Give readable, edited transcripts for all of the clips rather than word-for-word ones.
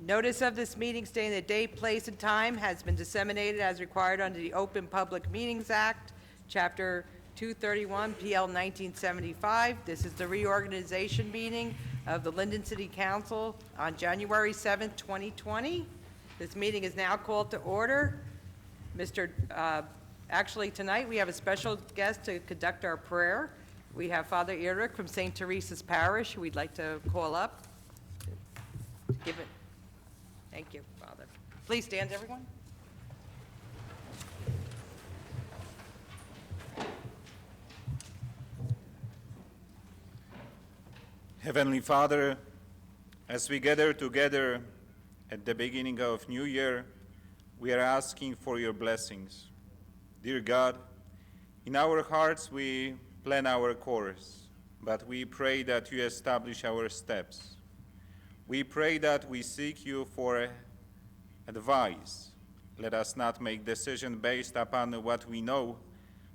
Notice of this meeting stating the date, place, and time has been disseminated as required under the Open Public Meetings Act, Chapter 231, PL 1975. This is the reorganization meeting of the Linden City Council on January 7th, 2020. This meeting is now called to order. Actually, tonight we have a special guest to conduct our prayer. We have Father Eric from St. Teresa's Parish, who we'd like to call up. Give it. Thank you, Father. Please stand, everyone. Heavenly Father, as we gather together at the beginning of New Year, we are asking for your blessings. Dear God, in our hearts we plan our course, but we pray that you establish our steps. We pray that we seek you for advice. Let us not make decisions based upon what we know,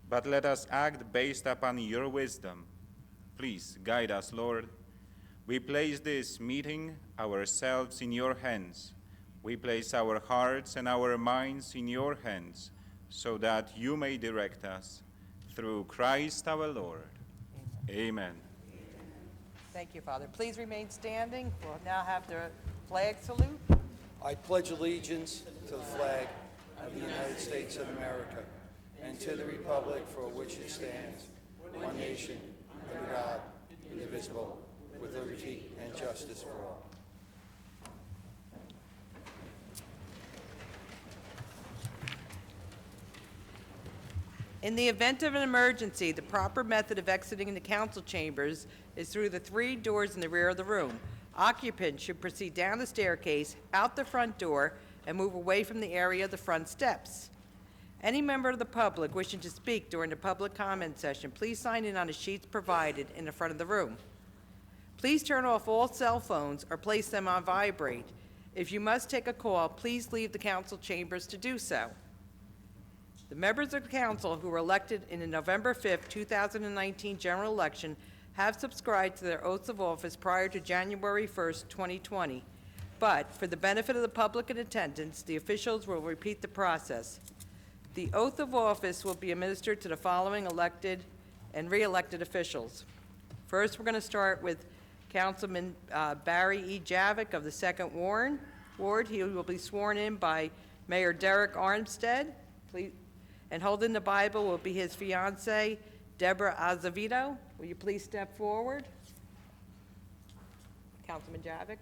but let us act based upon your wisdom. Please guide us, Lord. We place this meeting, ourselves, in your hands. We place our hearts and our minds in your hands, so that you may direct us. Through Christ our Lord. Amen. Thank you, Father. Please remain standing. We'll now have the flag salute. I pledge allegiance to the flag of the United States of America and to the republic for which it stands, one nation, under God, indivisible, with liberty and justice for all. In the event of an emergency, the proper method of exiting the council chambers is through the 3 doors in the rear of the room. Occupants should proceed down the staircase, out the front door, and move away from the area of the front steps. Any member of the public wishing to speak during the public comment session, please sign in on the sheets provided in the front of the room. Please turn off all cell phones or place them on vibrate. If you must take a call, please leave the council chambers to do so. The members of the council who were elected in the November 5th, 2019 general election have subscribed to their oaths of office prior to January 1st, 2020. But for the benefit of the public in attendance, the officials will repeat the process. The oath of office will be administered to the following elected and re-elected officials. First, we're going to start with Councilman Barry E. Javik of the 2nd Ward. He will be sworn in by Mayor Derek Armstead. Please. And holding the Bible will be his fiancée, Deborah Azevedo. Will you please step forward? Councilman Javik.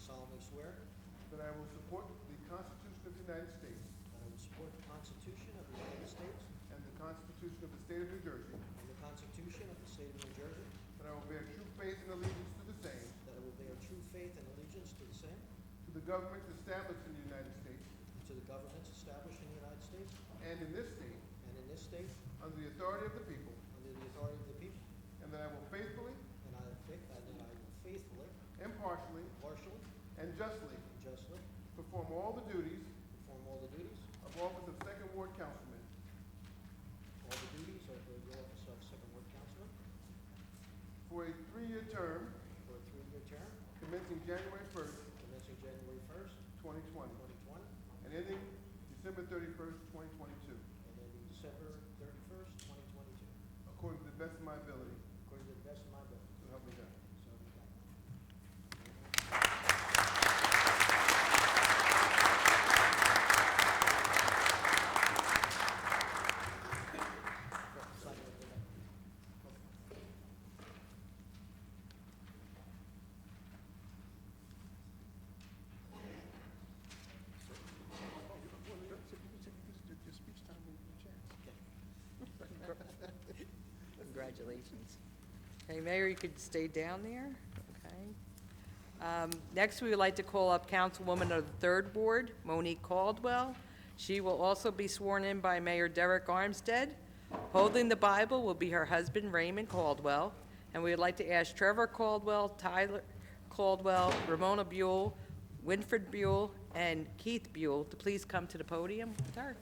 Solemnly swear Do that I will support the Constitution of the United States that I will support the Constitution of the United States and the Constitution of the State of New Jersey, and the Constitution of the State of New Jersey, that I will bear true faith and allegiance to the same, that I will bear true faith and allegiance to the same, to the governments established in the United States and to the governments established in the United States and in this state, and in this state, under the authority of the people, under the authority of the people, and that I will faithfully, and that I will faithfully, impartially, impartially, and justly and justly perform all the duties perform all the duties of office of 2nd Ward Councilman of the office of 2nd Ward Councilman for a 3-year term for a 3-year term commencing January 1st, commencing January 1st, 2020, 2020, and ending December 31st, 2022, and ending December 31st, 2022, according to the best of my ability. according to the best of my ability. So help me God. So help me God. Congratulations. Hey, Mayor, you could stay down there. Okay. Next, we would like to call up Councilwoman of the Third Ward, Monique Caldwell. She will also be sworn in by Mayor Derek Armstead. Holding the Bible will be her husband, Raymond Caldwell. And we would like to ask Trevor Caldwell, Tyler Caldwell, Ramona Buell, Winfred Buell, and Keith Buell to please come to the podium with her.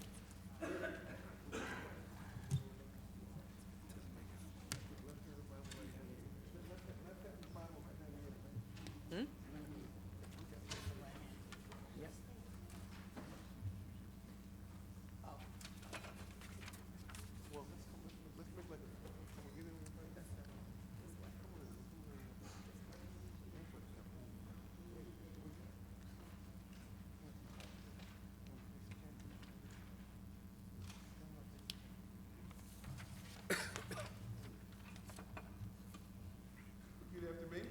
Repeat after me.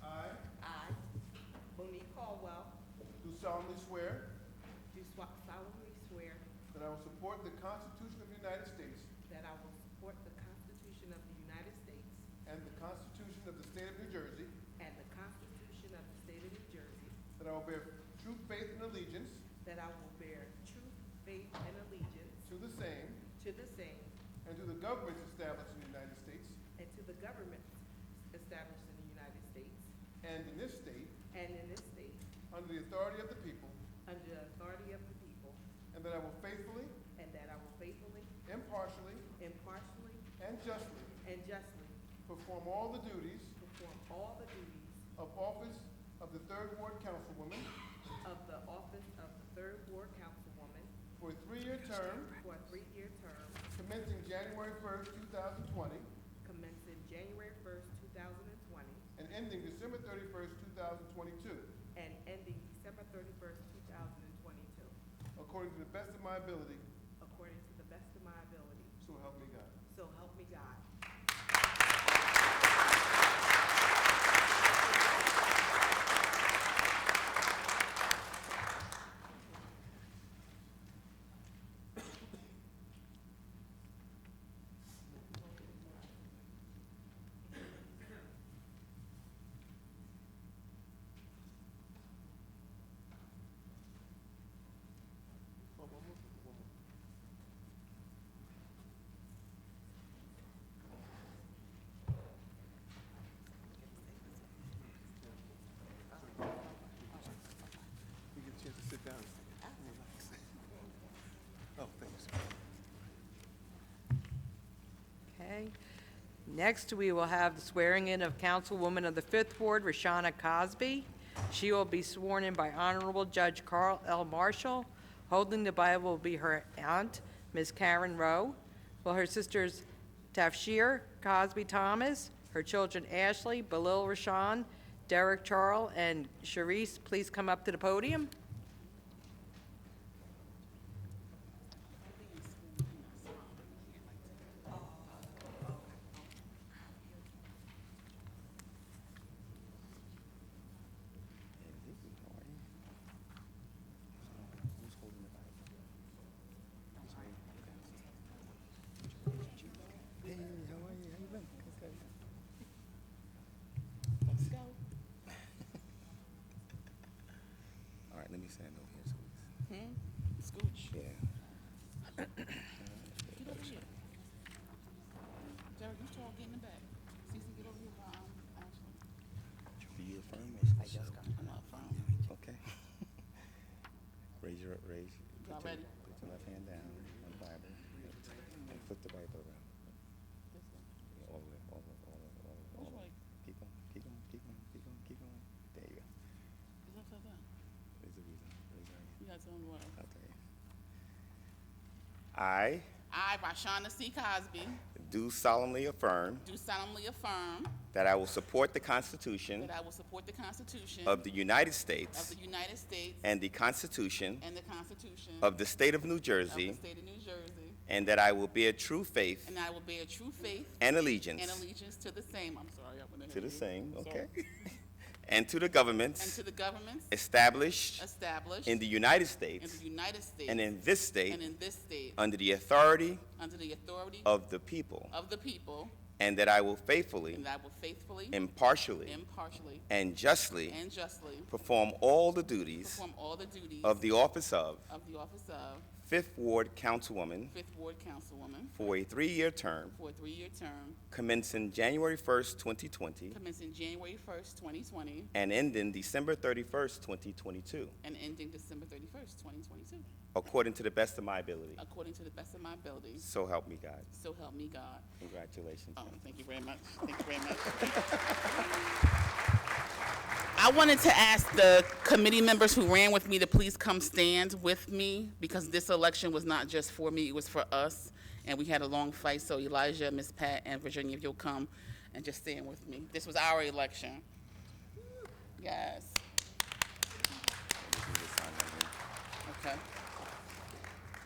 I I, Monique Caldwell, do solemnly swear do solemnly swear that I will support the Constitution of the United States that I will support the Constitution of the United States and the Constitution of the State of New Jersey, and the Constitution of the State of New Jersey, that I will bear true faith and allegiance that I will bear true faith and allegiance to the same to the same and to the governments established in the United States and to the governments established in the United States and in this state and in this state under the authority of the people, under the authority of the people, and that I will faithfully, and that I will faithfully, impartially, impartially, and justly and justly perform all the duties perform all the duties of office of the Third Ward Councilwoman of the office of the Third Ward Councilwoman for a 3-year term for a 3-year term commencing January 1st, 2020, commencing January 1st, 2020, and ending December 31st, 2022, and ending December 31st, 2022, according to the best of my ability, according to the best of my ability. so help me God. So help me God. You get a chance to sit down. Relax. Oh, thanks. Okay. Next, we will have the swearing in of Councilwoman of the Fifth Ward, Rashana Cosby. She will be sworn in by Honorable Judge Carl L. Marshall. Holding the Bible will be her aunt, Ms. Karen Rowe. Will her sisters Tafshir Cosby Thomas, her children Ashley, Balil Rashan, Derek Charles, and Sharice please come up to the podium? All right, let me stand over here, Scoots. Scooch. Yeah. Get over here. Derek, you tall, get in the back. Cece, get over here by Ashley. Do you affirm? I'm not fine. Okay. Raise your, Y'all ready? put your left hand down on the Bible. And flip the Bible around. This way. Yeah, all the way, all the way, all the way, all the way. Which way? Keep going, keep going, keep going, keep going, keep going. There you go. It's upside down. Raise the reason. Raise your hand. You gotta tell me what. Okay. I I, Rashana C. Cosby, do solemnly affirm do solemnly affirm that I will support the Constitution that I will support the Constitution of the United of States the United States and the Constitution and the Constitution of the State of New of Jersey, the State of New Jersey, and that I will bear true faith and I will bear true faith and allegiance and allegiance to the same. I'm sorry, I went ahead to the of you. same, Sorry. okay? And to the And governments to the governments established established in the United in States the United States and in this state and in this state under the authority under the authority of the people. of the people, and that I will faithfully, and that I will faithfully, impartially, impartially, and justly and justly perform all the duties perform all the duties of the office of of the office of 5th Ward Councilwoman 5th Ward Councilwoman for a 3-year term for a 3-year term commencing January 1st, 2020, commencing January 1st, 2020, and ending December 31st, 2022, and ending December 31st, 2022, according to the best of my ability. according to the best of my ability. So help me God. So help me God. Congratulations. Oh, thank you very much. Thank you very much. I wanted to ask the committee members who ran with me to please come stand with me, because this election was not just for me, it was for us, and we had a long fight. So Elijah, Miss Pat, and Virginia, if you'll come and just stand with me. This was our election. Yes. Okay.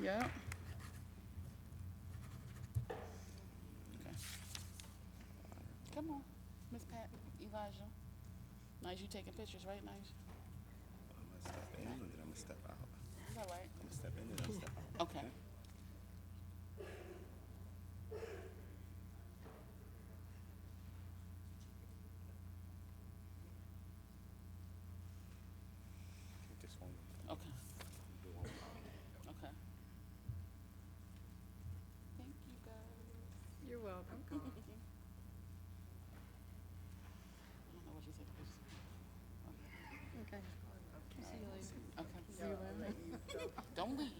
Yeah. Okay. Come on, Miss Pat, Elijah. Nice, you taking pictures, right, Nice? I'm gonna step in and then I'm gonna step out. Is that right? I'm gonna step in and then I'm gonna step out. Okay. This one. Okay. Okay. Thank you, guys. You're welcome. I don't know what you said. Okay. See you later. Okay. See you later. Don't leave.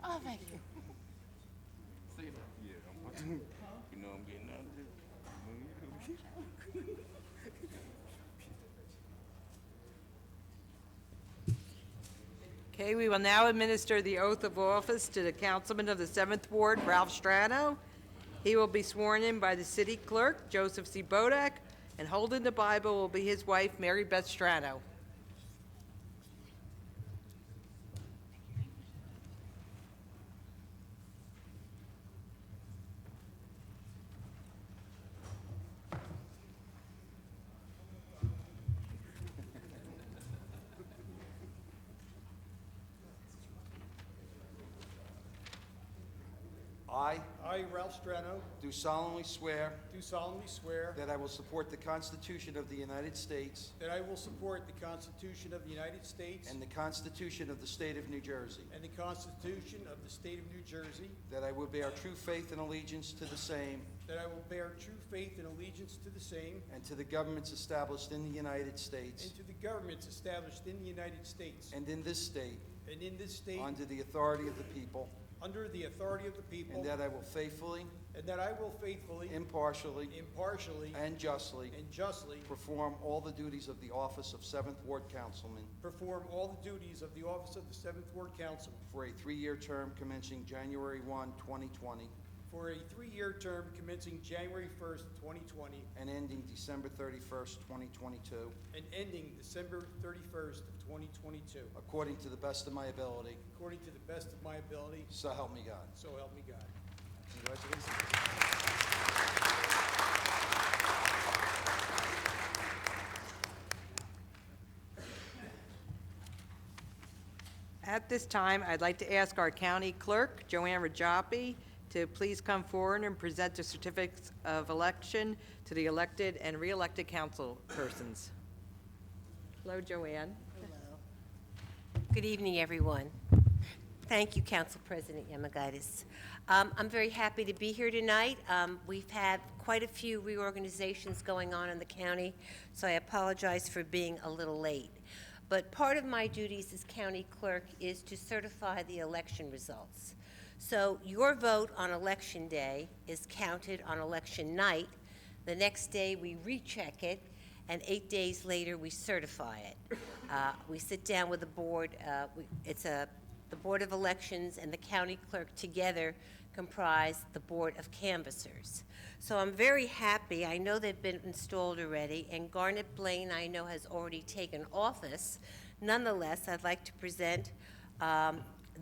Oh, thank you. See you. You know I'm getting out of here. Okay, we will now administer the oath of office to the councilman of the 7th Ward, Ralph Strano. He will be sworn in by the city clerk, Joseph C. Bodak, and holding the Bible will be his wife, Mary Beth Strano. I, Ralph Strano, Do solemnly swear do solemnly swear that I will support the Constitution of the United States that I will support the Constitution of the United States and the Constitution of the State of New Jersey, and the Constitution of the State of New Jersey, that I will bear true faith and allegiance to the same that I will bear true faith and allegiance to the same and to the governments established in the United and States to the governments established in the United States and in this state and in this state under the authority of the people, under the authority of the people, and that I will faithfully, and that I will faithfully, impartially, impartially, and justly and justly perform all the duties of the office of 7th Ward Councilman perform all the duties of the office of the 7th Ward Councilman for a 3-year term commencing January 1, 2020, for a 3-year term commencing January 1st, 2020, and ending December 31st, 2022, and ending December 31st of 2022, according to the best of my ability. according to the best of my ability, So help me God. so help me God. Congratulations. At this time, I'd like to ask our county clerk, Joanne Rajapi, to please come forward and present the certificates of election to the elected and re-elected council persons. Hello, Joanne. Good evening, everyone. Thank you, Council President Yamagaitis. I'm very happy to be here tonight. We've had quite a few reorganizations going on in the county, so I apologize for being a little late. But part of my duties as county clerk is to certify the election results. So your vote on election day is counted on election night. The next day, we recheck it, and 8 days later, we certify it. We sit down with the board. The Board of Elections and the county clerk together comprise the Board of Canvassers. So I'm very happy. I know they've been installed already, and Garnet Blaine, I know, has already taken office. Nonetheless, I'd like to present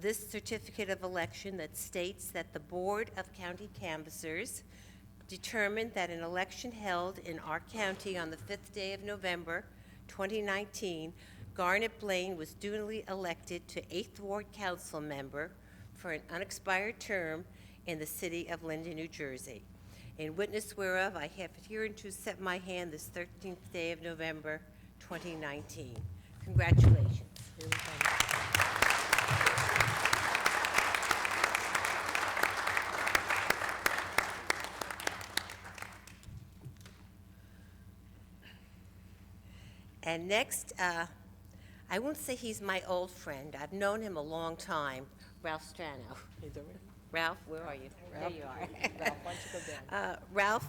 this certificate of election that states that the Board of County Canvassers determined that an election held in our county on the 5th day of November, 2019, Garnet Blaine was duly elected to 8th Ward Council member for an unexpired term in the city of Linden, New Jersey. In witness whereof, I have here and to set my hand this 13th day of November, 2019. Congratulations. And next, I won't say he's my old friend. I've known him a long time, Ralph Strano. Ralph, where are you? There you are. Ralph, why don't you go down? Ralph,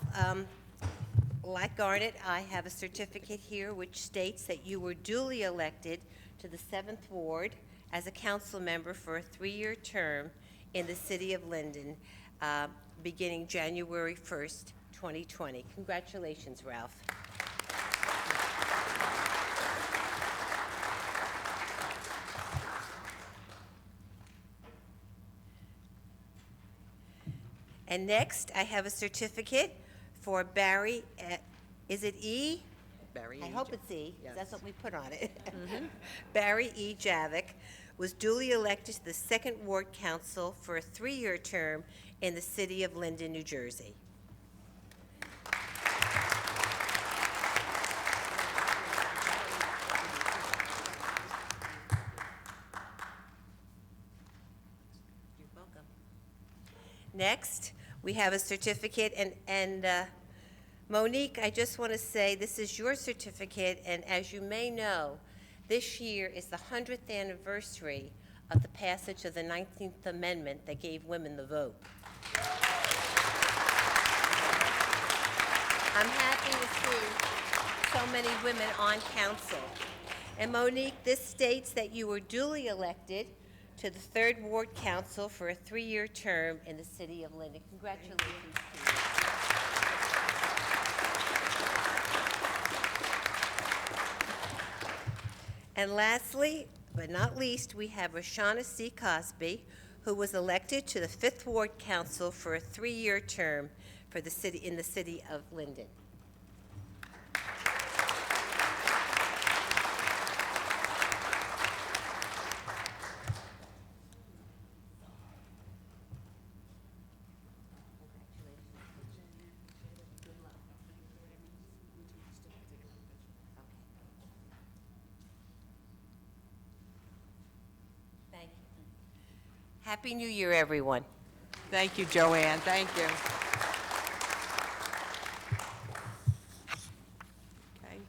like Garnet, I have a certificate here which states that you were duly elected to the 7th Ward as a council member for a 3-year term in the city of Linden, beginning January 1st, 2020. Congratulations, Ralph. And next, I have a certificate for Barry, is it E? Barry I E. hope it's E, 'cause Yes. that's what we put on it. Barry E. Javik was duly elected to the 2nd Ward Council for a 3-year term in the city of Linden, New Jersey. You're welcome. Next, we have a certificate, and Monique, I just want to say, this is your certificate, and as you may know, this year is the 100th anniversary of the passage of the 19th Amendment that gave women the vote. I'm happy to see so many women on council. And Monique, this states that you were duly elected to the 3rd Ward Council for a 3-year term in the city of Linden. Congratulations to you. And lastly, but not least, we have Rashana C. Cosby, who was elected to the 5th Ward Council for a 3-year term for the city, in the city of Linden. Thank you. Happy New Year, everyone. Thank you, Joanne, thank you. Okay.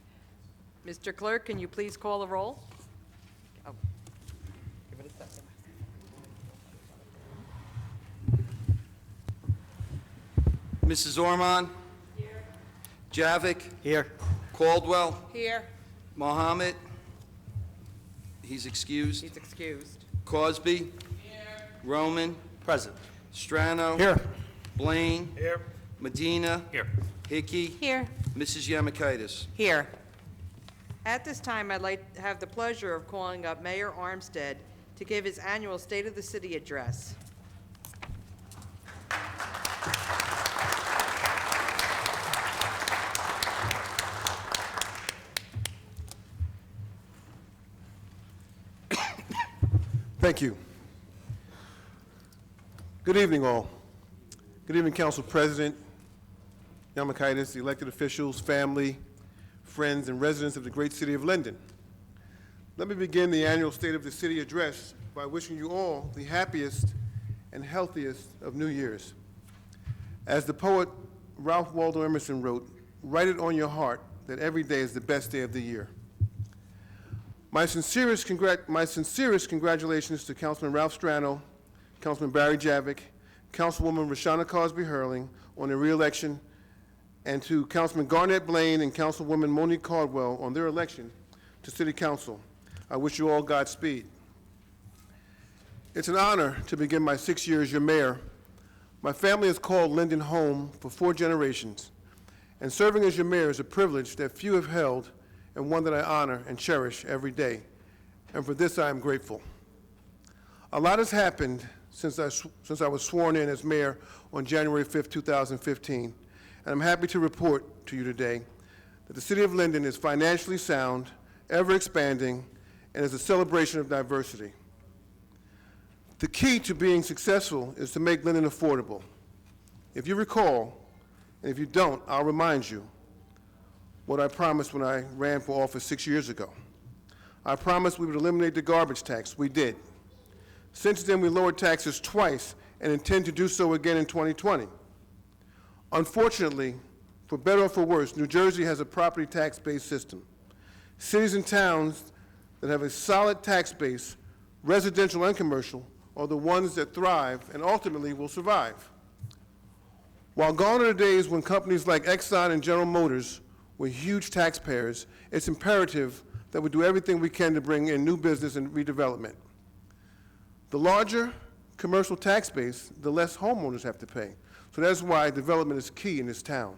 Mr. Clerk, can you please call the roll? Oh, give it a second. Mrs. Ormond? Here. Javik? Here. Caldwell? Here. Mohammed? He's excused. He's excused. Cosby? Here. Roman? Present. Strano? Here. Blaine? Here. Medina? Here. Hickey? Here. Mrs. Yamakaitis? Here. At this time, I'd like to have the pleasure of calling up Mayor Armstead to give his annual State of the City address. Thank you. Good evening, all. Good evening, Council President Yamakaitis, elected officials, family, friends, and residents of the great city of Linden. Let me begin the annual State of the City address by wishing you all the happiest and healthiest of New Year's. As the poet Ralph Waldo Emerson wrote, "Write it on your heart that every day is the best day of the year." My sincerest congratulations to Councilman Ralph Strano, Councilman Barry Javik, Councilwoman Rashana Cosby Hurling on their reelection, and to Councilman Garnet Blaine and Councilwoman Monique Caldwell on their election to City Council. I wish you all Godspeed. It's an honor to begin my 6 years as your mayor. My family has called Linden home for 4 generations, and serving as your mayor is a privilege that few have held and one that I honor and cherish every day, and for this I am grateful. A lot has happened since I was sworn in as mayor on January 5th, 2015, and I'm happy to report to you today that the city of Linden is financially sound, ever expanding, and is a celebration of diversity. The key to being successful is to make Linden affordable. If you recall, and if you don't, I'll remind you what I promised when I ran for office 6 years ago. I promised we would eliminate the garbage tax. We did. Since then, we lowered taxes twice and intend to do so again in 2020. Unfortunately, for better or for worse, New Jersey has a property tax-based system. Cities and towns that have a solid tax base, residential and commercial, are the ones that thrive and ultimately will survive. While gone are the days when companies like Exxon and General Motors were huge taxpayers, it's imperative that we do everything we can to bring in new business and redevelopment. The larger commercial tax base, the less homeowners have to pay. So that's why development is key in this town.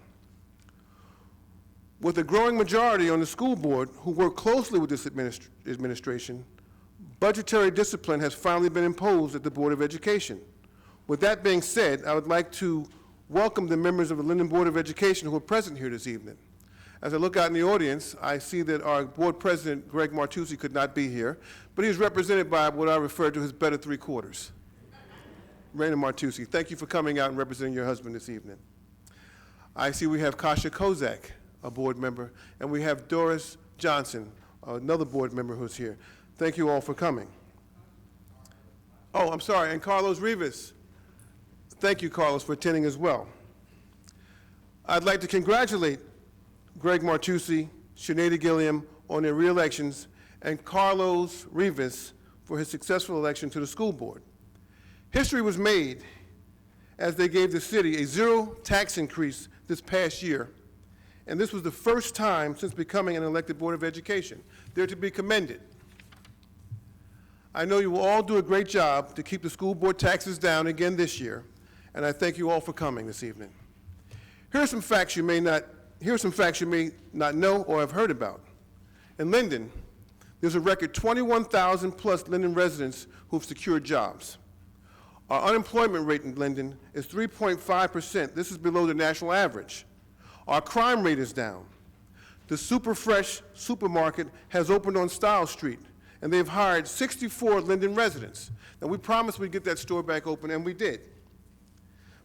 With a growing majority on the school board who work closely with this administration, budgetary discipline has finally been imposed at the Board of Education. With that being said, I would like to welcome the members of the Linden Board of Education who are present here this evening. As I look out in the audience, I see that our board president, Greg Martucci, could not be here, but he is represented by what I refer to as better three-quarters. Raina Martucci, thank you for coming out and representing your husband this evening. I see we have Kasha Kozak, a board member, and we have Doris Johnson, another board member who's here. Thank you all for coming. Oh, I'm sorry, and Carlos Rivas. Thank you, Carlos, for attending as well. I'd like to congratulate Greg Martucci, Sinead Gilliam on their re-elections, and Carlos Rivas for his successful election to the school board. History was made as they gave the city a zero tax increase this past year, and this was the first time since becoming an elected Board of Education. They're to be commended. I know you will all do a great job to keep the school board taxes down again this year, and I thank you all for coming this evening. Here are some facts you may not know or have heard about. In Linden, there's a record 21,000 plus Linden residents who've secured jobs. Our unemployment rate in Linden is 3.5%. This is below the national average. Our crime rate is down. The Super Fresh supermarket has opened on Stiles Street, and they've hired 64 Linden residents. Now, we promised we'd get that store back open, and we did.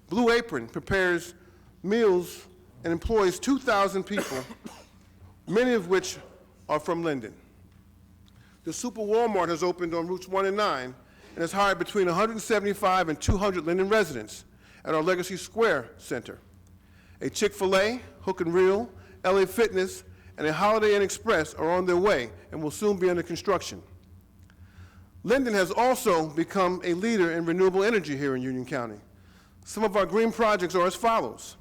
Blue Apron prepares meals and employs 2,000 people, many of which are from Linden. The Super Walmart has opened on routes 1 and 9 and has hired between 175 and 200 Linden residents at our Legacy Square Center. A Chick-fil-A, Hook and Reel, LA Fitness, and a Holiday Inn Express are on their way and will soon be under construction. Linden has also become a leader in renewable energy here in Union County. Some of our green projects are as follows.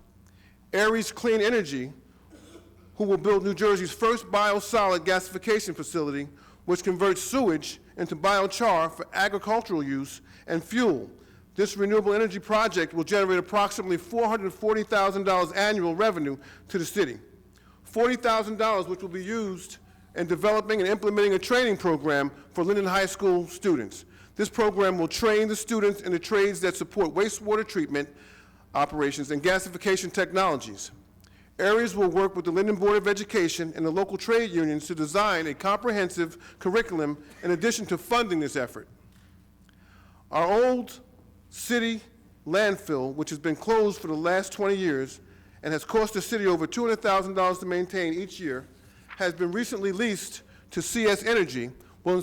Aries Clean Energy, who will build New Jersey's first biosolid gasification facility, which converts sewage into biochar for agricultural use and fuel. This renewable energy project will generate approximately $440,000 annual revenue to the city. $40,000 which will be used in developing and implementing a training program for Linden High School students. This program will train the students in the trades that support wastewater treatment operations and gasification technologies. Areas will work with the Linden Board of Education and the local trade unions to design a comprehensive curriculum in addition to funding this effort. Our old city landfill, which has been closed for the last 20 years and has cost the city over $200,000 to maintain each year, has been recently leased to CS Energy, who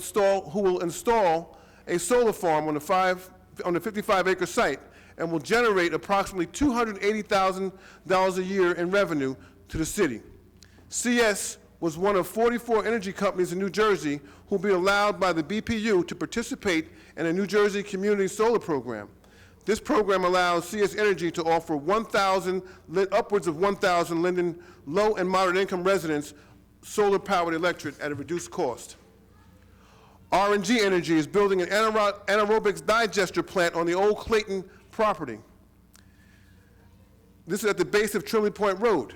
will install a solar farm on the 55-acre site and will generate approximately $280,000 a year in revenue to the city. CS was one of 44 energy companies in New Jersey who will be allowed by the BPU to participate in a New Jersey Community Solar Program. This program allows CS Energy to offer upwards of 1,000 Linden low and moderate income residents solar-powered electric at a reduced cost. R&G Energy is building an anaerobics digester plant on the old Clayton property. This is at the base of Trinley Point Road.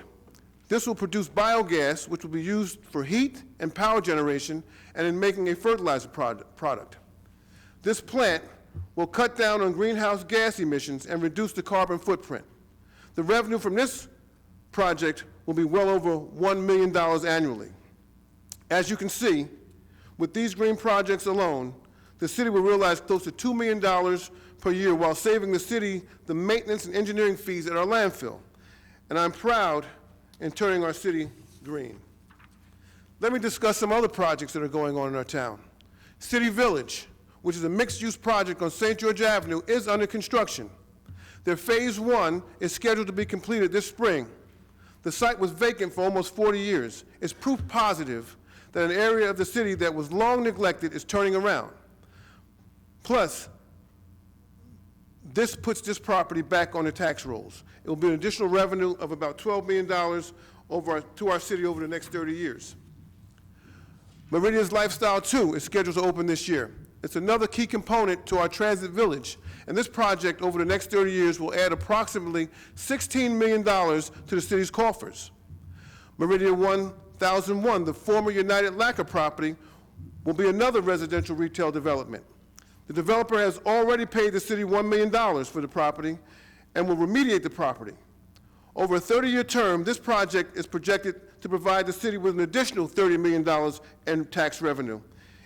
This will produce biogas, which will be used for heat and power generation and in making a fertilizer product. This plant will cut down on greenhouse gas emissions and reduce the carbon footprint. The revenue from this project will be well over $1 million annually. As you can see, with these green projects alone, the city will realize close to $2 million per year while saving the city the maintenance and engineering fees at our landfill. And I'm proud in turning our city green. Let me discuss some other projects that are going on in our town. City Village, which is a mixed-use project on St. George Avenue, is under construction. Their Phase 1 is scheduled to be completed this spring. The site was vacant for almost 40 years. It's proof positive that an area of the city that was long neglected is turning around. Plus, this puts this property back on the tax rolls. It will be an additional revenue of about $12 million to our city over the next 30 years. Meridian's Lifestyle 2 is scheduled to open this year. It's another key component to our transit village, and this project over the next 30 years will add approximately $16 million to the city's coffers. Meridian 1001, the former United Lacquer property, will be another residential retail development. The developer has already paid the city $1 million for the property and will remediate the property. Over a 30-year term, this project is projected to provide the city with an additional $30 million in tax revenue.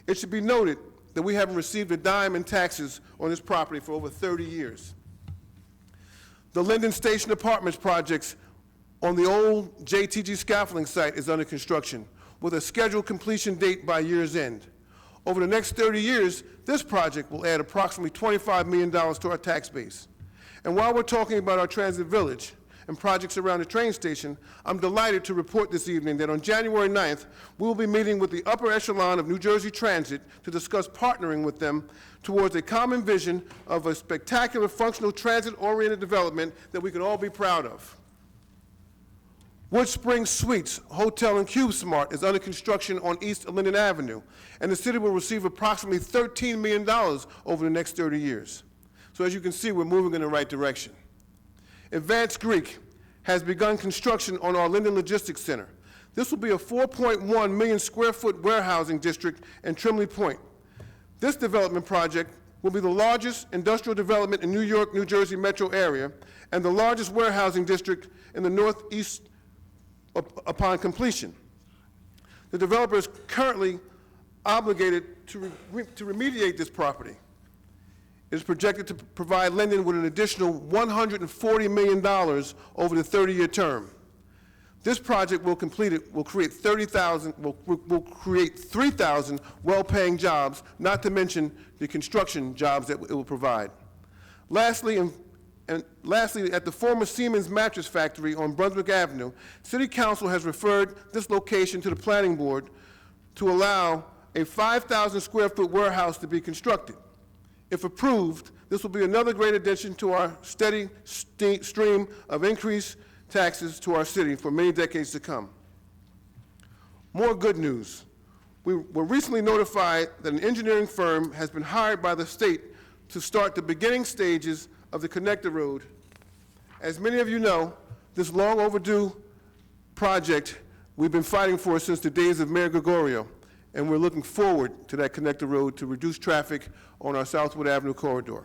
It should be noted that we haven't received a dime in taxes on this property for over 30 years. The Linden Station Apartments projects on the old JTG scaffolding site is under construction, with a scheduled completion date by year's end. Over the next 30 years, this project will add approximately $25 million to our tax base. And while we're talking about our transit village and projects around the train station, I'm delighted to report this evening that on January 9th, we will be meeting with the upper echelon of New Jersey Transit to discuss partnering with them towards a common vision of a spectacular functional transit-oriented development that we can all be proud of. Wood Springs Suites Hotel and Cube Smart is under construction on East Linden Avenue, and the city will receive approximately $13 million over the next 30 years. So as you can see, we're moving in the right direction. Advanced Greek has begun construction on our Linden Logistics Center. This will be a 4.1 million square foot warehousing district in Trimley Point. This development project will be the largest industrial development in New York, New Jersey metro area, and the largest warehousing district in the Northeast upon completion. The developer is currently obligated to remediate this property. It is projected to provide Linden with an additional $140 million over the 30-year term. This project will create 3,000 well-paying jobs, not to mention the construction jobs that it will provide. Lastly, at the former Siemens mattress factory on Brunswick Avenue, City Council has referred this location to the Planning Board to allow a 5,000 square foot warehouse to be constructed. If approved, this will be another great addition to our steady stream of increased taxes to our city for many decades to come. More good news. We were recently notified that an engineering firm has been hired by the state to start the beginning stages of the Connector Road. As many of you know, this long overdue project we've been fighting for since the days of Mayor Gregorio, and we're looking forward to that Connector Road to reduce traffic on our Southwood Avenue corridor.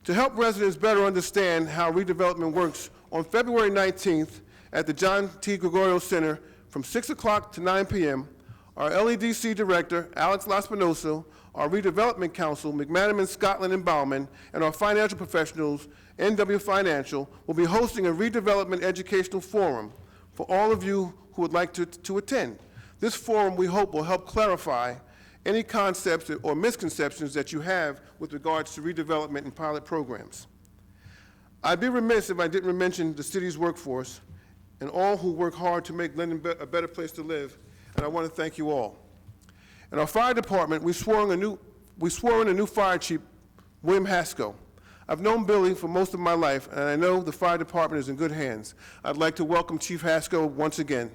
To help residents better understand how redevelopment works, on February 19th at the John T. Gregorio Center from 6 o'clock to 9 p.m., our LEDC Director, Alex Laspinoso, our Redevelopment Council, McManaman, Scotland, and Bauman, and our financial professionals, NW Financial, will be hosting a redevelopment educational forum for all of you who would like to attend. This forum, we hope, will help clarify any concepts or misconceptions that you have with regards to redevelopment and pilot programs. I'd be remiss if I didn't mention the city's workforce and all who work hard to make Linden a better place to live, and I want to thank you all. In our fire department, we swore in a new fire chief, William Haskell. I've known Billy for most of my life, and I know the fire department is in good hands. I'd like to welcome Chief Haskell once again.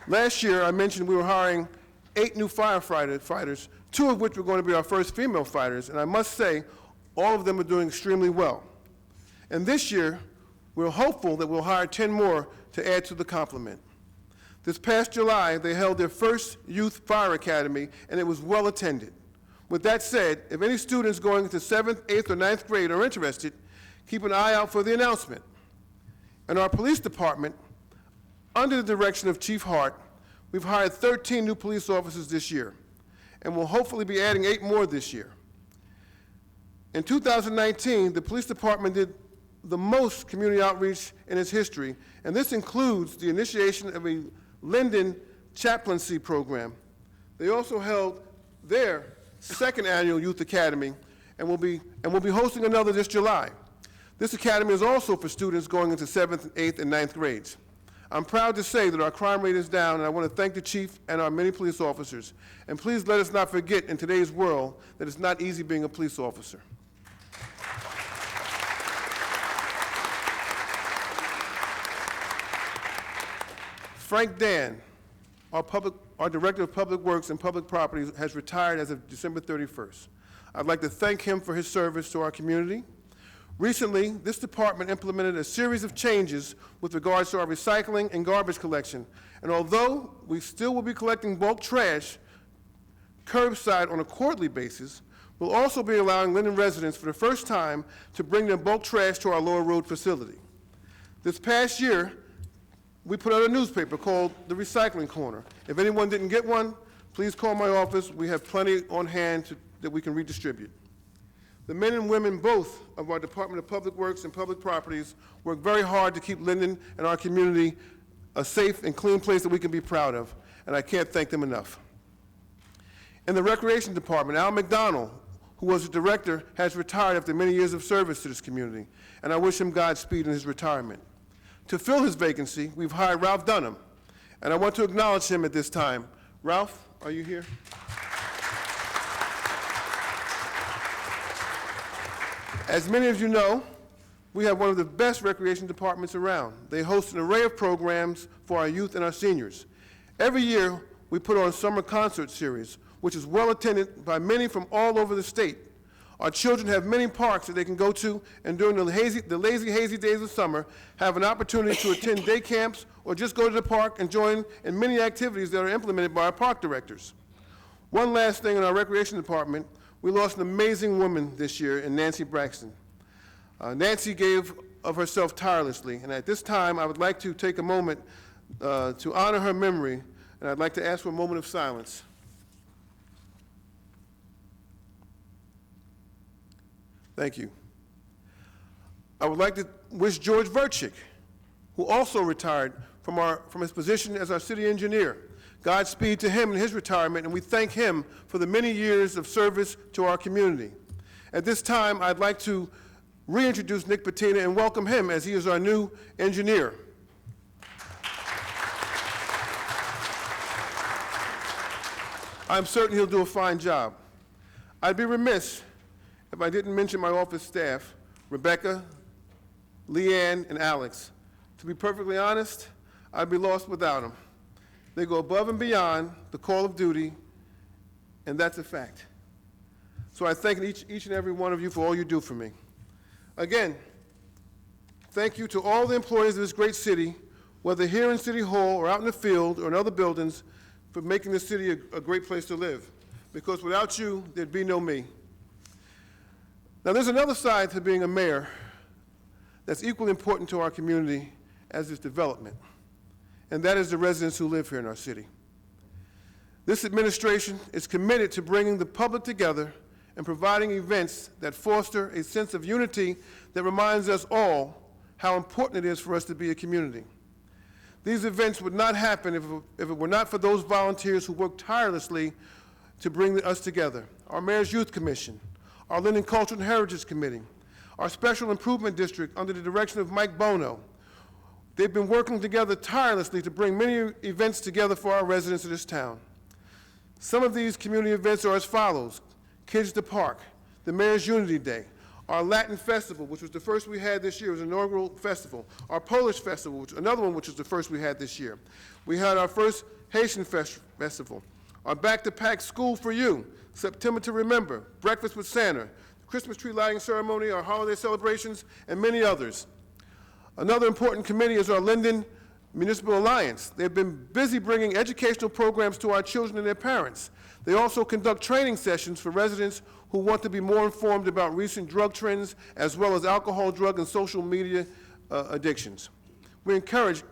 Last year, I mentioned we were hiring 8 new firefighters, 2 of which were going to be our first female fighters, and I must say, all of them are doing extremely well. And this year, we're hopeful that we'll hire 10 more to add to the complement. This past July, they held their first Youth Fire Academy, and it was well attended. With that said, if any students going into 7th, 8th, or 9th grade are interested, Keep an eye out for the announcement. In our police department, under the direction of Chief Hart, we've hired 13 new police officers this year, and will hopefully be adding 8 more this year. In 2019, the police department did the most community outreach in its history, and this includes the initiation of a Linden chaplaincy program. They also held their second annual Youth Academy and will be hosting another this July. This academy is also for students going into 7th, 8th, and 9th grades. I'm proud to say that our crime rate is down, and I want to thank the chief and our many police officers. And please let us not forget in today's world that it's not easy being a police officer. Frank Dan, our Director of Public Works and Public Properties, has retired as of December 31st. I'd like to thank him for his service to our community. Recently, this department implemented a series of changes with regards to our recycling and garbage collection. And although we still will be collecting bulk trash curbside on a quarterly basis, we'll also be allowing Linden residents for the first time to bring their bulk trash to our Lower Road facility. This past year, we put out a newspaper called The Recycling Corner. If anyone didn't get one, please call my office. We have plenty on hand that we can redistribute. The men and women both of our Department of Public Works and Public Properties work very hard to keep Linden and our community a safe and clean place that we can be proud of, and I can't thank them enough. In the Recreation Department, Al McDonald, who was the director, has retired after many years of service to this community, and I wish him Godspeed in his retirement. To fill his vacancy, we've hired Ralph Dunham, and I want to acknowledge him at this time. Ralph, are you here? As many of you know, we have one of the best recreation departments around. They host an array of programs for our youth and our seniors. Every year, we put on a summer concert series, which is well attended by many from all over the state. Our children have many parks that they can go to, and during the lazy, hazy days of summer, have an opportunity to attend day camps or just go to the park and join in many activities that are implemented by our park directors. One last thing in our recreation department, we lost an amazing woman this year in Nancy Braxton. Nancy gave of herself tirelessly, and at this time, I would like to take a moment to honor her memory, and I'd like to ask for a moment of silence. Thank you. I would like to wish George Verchik, who also retired from his position as our city engineer, Godspeed to him in his retirement, and we thank him for the many years of service to our community. At this time, I'd like to reintroduce Nick Patina and welcome him as he is our new engineer. I'm certain he'll do a fine job. I'd be remiss if I didn't mention my office staff, Rebecca, Leanne, and Alex. To be perfectly honest, I'd be lost without them. They go above and beyond the call of duty, and that's a fact. So I thank each and every one of you for all you do for me. Again, thank you to all the employees of this great city, whether here in City Hall or out in the field or in other buildings, for making this city a great place to live. Because without you, there'd be no me. Now, there's another side to being a mayor that's equally important to our community as its development, and that is the residents who live here in our city. This administration is committed to bringing the public together and providing events that foster a sense of unity that reminds us all how important it is for us to be a community. These events would not happen if it were not for those volunteers who work tirelessly to bring us together. Our Mayor's Youth Commission, our Linden Cultural and Heritage Committee, our Special Improvement District under the direction of Mike Bono. They've been working together tirelessly to bring many events together for our residents of this town. Some of these community events are as follows: Kids to Park, the Mayor's Unity Day, our Latin Festival, which was the first we had this year, it was an inaugural festival, our Polish Festival, another one which was the first we had this year. We had our first Haitian Festival, our Back to Pack School for You, September to Remember, Breakfast with Santa, Christmas tree lighting ceremony, our holiday celebrations, and many others. Another important committee is our Linden Municipal Alliance. They've been busy bringing educational programs to our children and their parents. They also conduct training sessions for residents who want to be more informed about recent drug trends, as well as alcohol, drug, and social media addictions. We encourage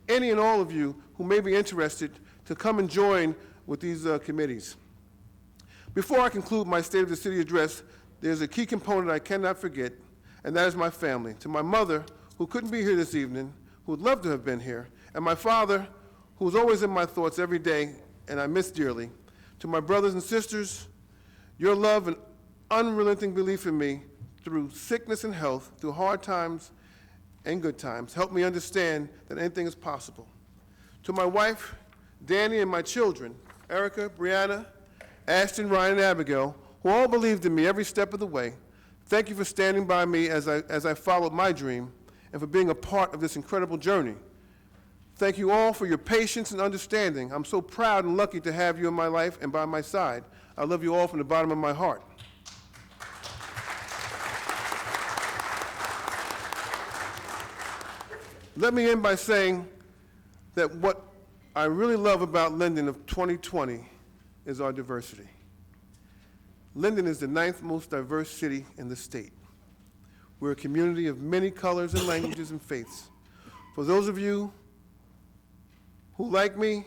any and all of you who may be interested to come and join with these committees. Before I conclude my State of the City address, there's a key component I cannot forget, and that is my family. To my mother, who couldn't be here this evening, who would love to have been here, and my father, who's always in my thoughts every day and I miss dearly. To my brothers and sisters, your love and unrelenting belief in me through sickness and health, through hard times and good times, helped me understand that anything is possible. To my wife, Danny, and my children, Erica, Brianna, Ashton, Ryan, and Abigail, who all believed in me every step of the way, thank you for standing by me as I followed my dream and for being a part of this incredible journey. Thank you all for your patience and understanding. I'm so proud and lucky to have you in my life and by my side. I love you all from the bottom of my heart. Let me end by saying that what I really love about Linden of 2020 is our diversity. Linden is the 9th most diverse city in the state. We're a community of many colors and languages and faiths. For those of you who like me,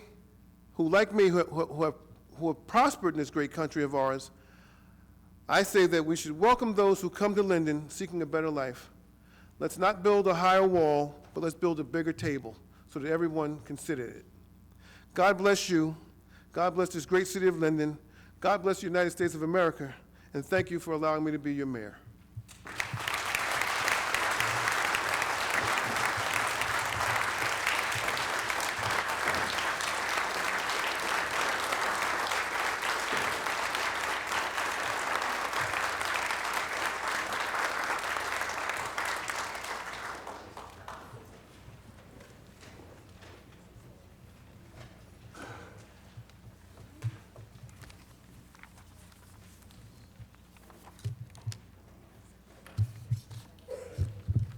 who have prospered in this great country of ours, I say that we should welcome those who come to Linden seeking a better life. Let's not build a higher wall, but let's build a bigger table so that everyone can sit at it. God bless you. God bless this great city of Linden. God bless the United States of America. And thank you for allowing me to be your mayor.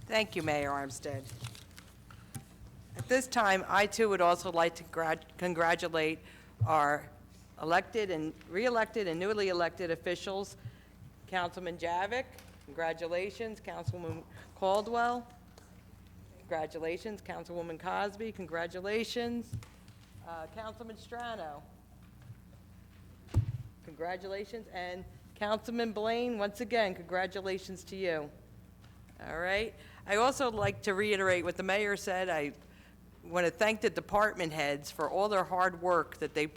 Thank you, Mayor Armstead. At this time, I too would also like to congratulate our elected and re-elected and newly elected officials. Councilman Javik, congratulations. Councilwoman Caldwell, congratulations. Councilwoman Cosby, congratulations. Councilman Strano, congratulations. And Councilman Blaine, once again, congratulations to you. All right. I also like to reiterate what the mayor said. I want to thank the department heads for all their hard work that they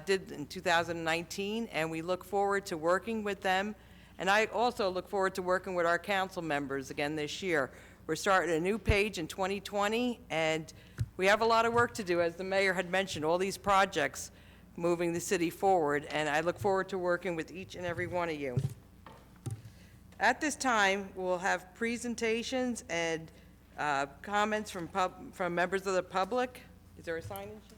did in 2019, and we look forward to working with them. And I also look forward to working with our council members again this year. We're starting a new page in 2020, and we have a lot of work to do, as the mayor had mentioned, all these projects moving the city forward, and I look forward to working with each and every one of you. At this time, we'll have presentations and comments from members of the public. Is there a sign-in sheet?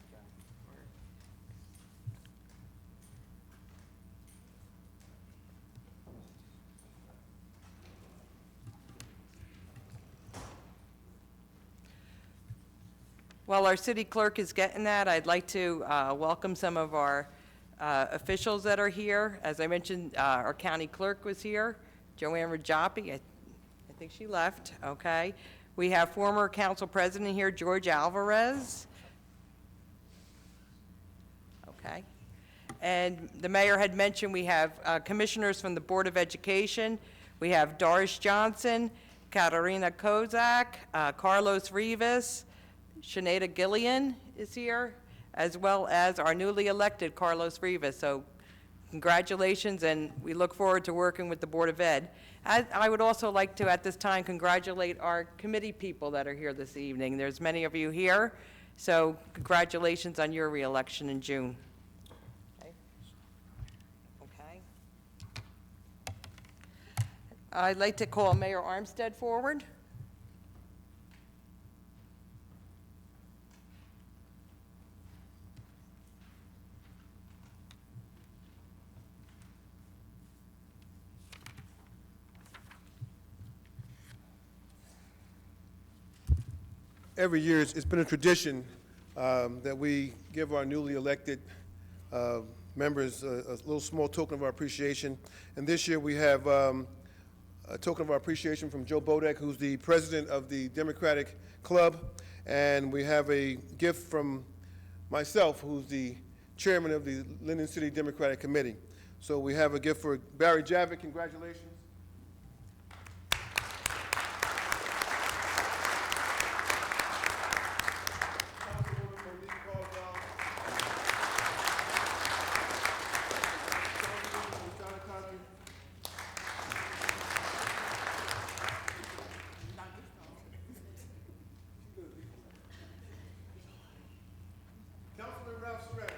While our city clerk is getting that, I'd like to welcome some of our officials that are here. As I mentioned, our county clerk was here. Joanne Rajapi, I think she left, okay. We have former council president here, George Alvarez. Okay. And the mayor had mentioned we have commissioners from the Board of Education. We have Doris Johnson, Katarina Kozak, Carlos Rivas, Sinead Gillian is here, as well as our newly elected Carlos Rivas. So congratulations, and we look forward to working with the Board of Ed. I would also like to, at this time, congratulate our committee people that are here this evening. There's many of you here, so congratulations on your reelection in June. Okay. I'd like to call Mayor Armstead forward. every year it's been a tradition that we give our newly elected members a little small token of our appreciation. And this year we have a token of our appreciation from Joe Bodek, who's the president of the Democratic Club. And we have a gift from myself, who's the chairman of the Linden City Democratic Committee. So we have a gift for Barry Javik. Congratulations. Councilman Ralph Serrano.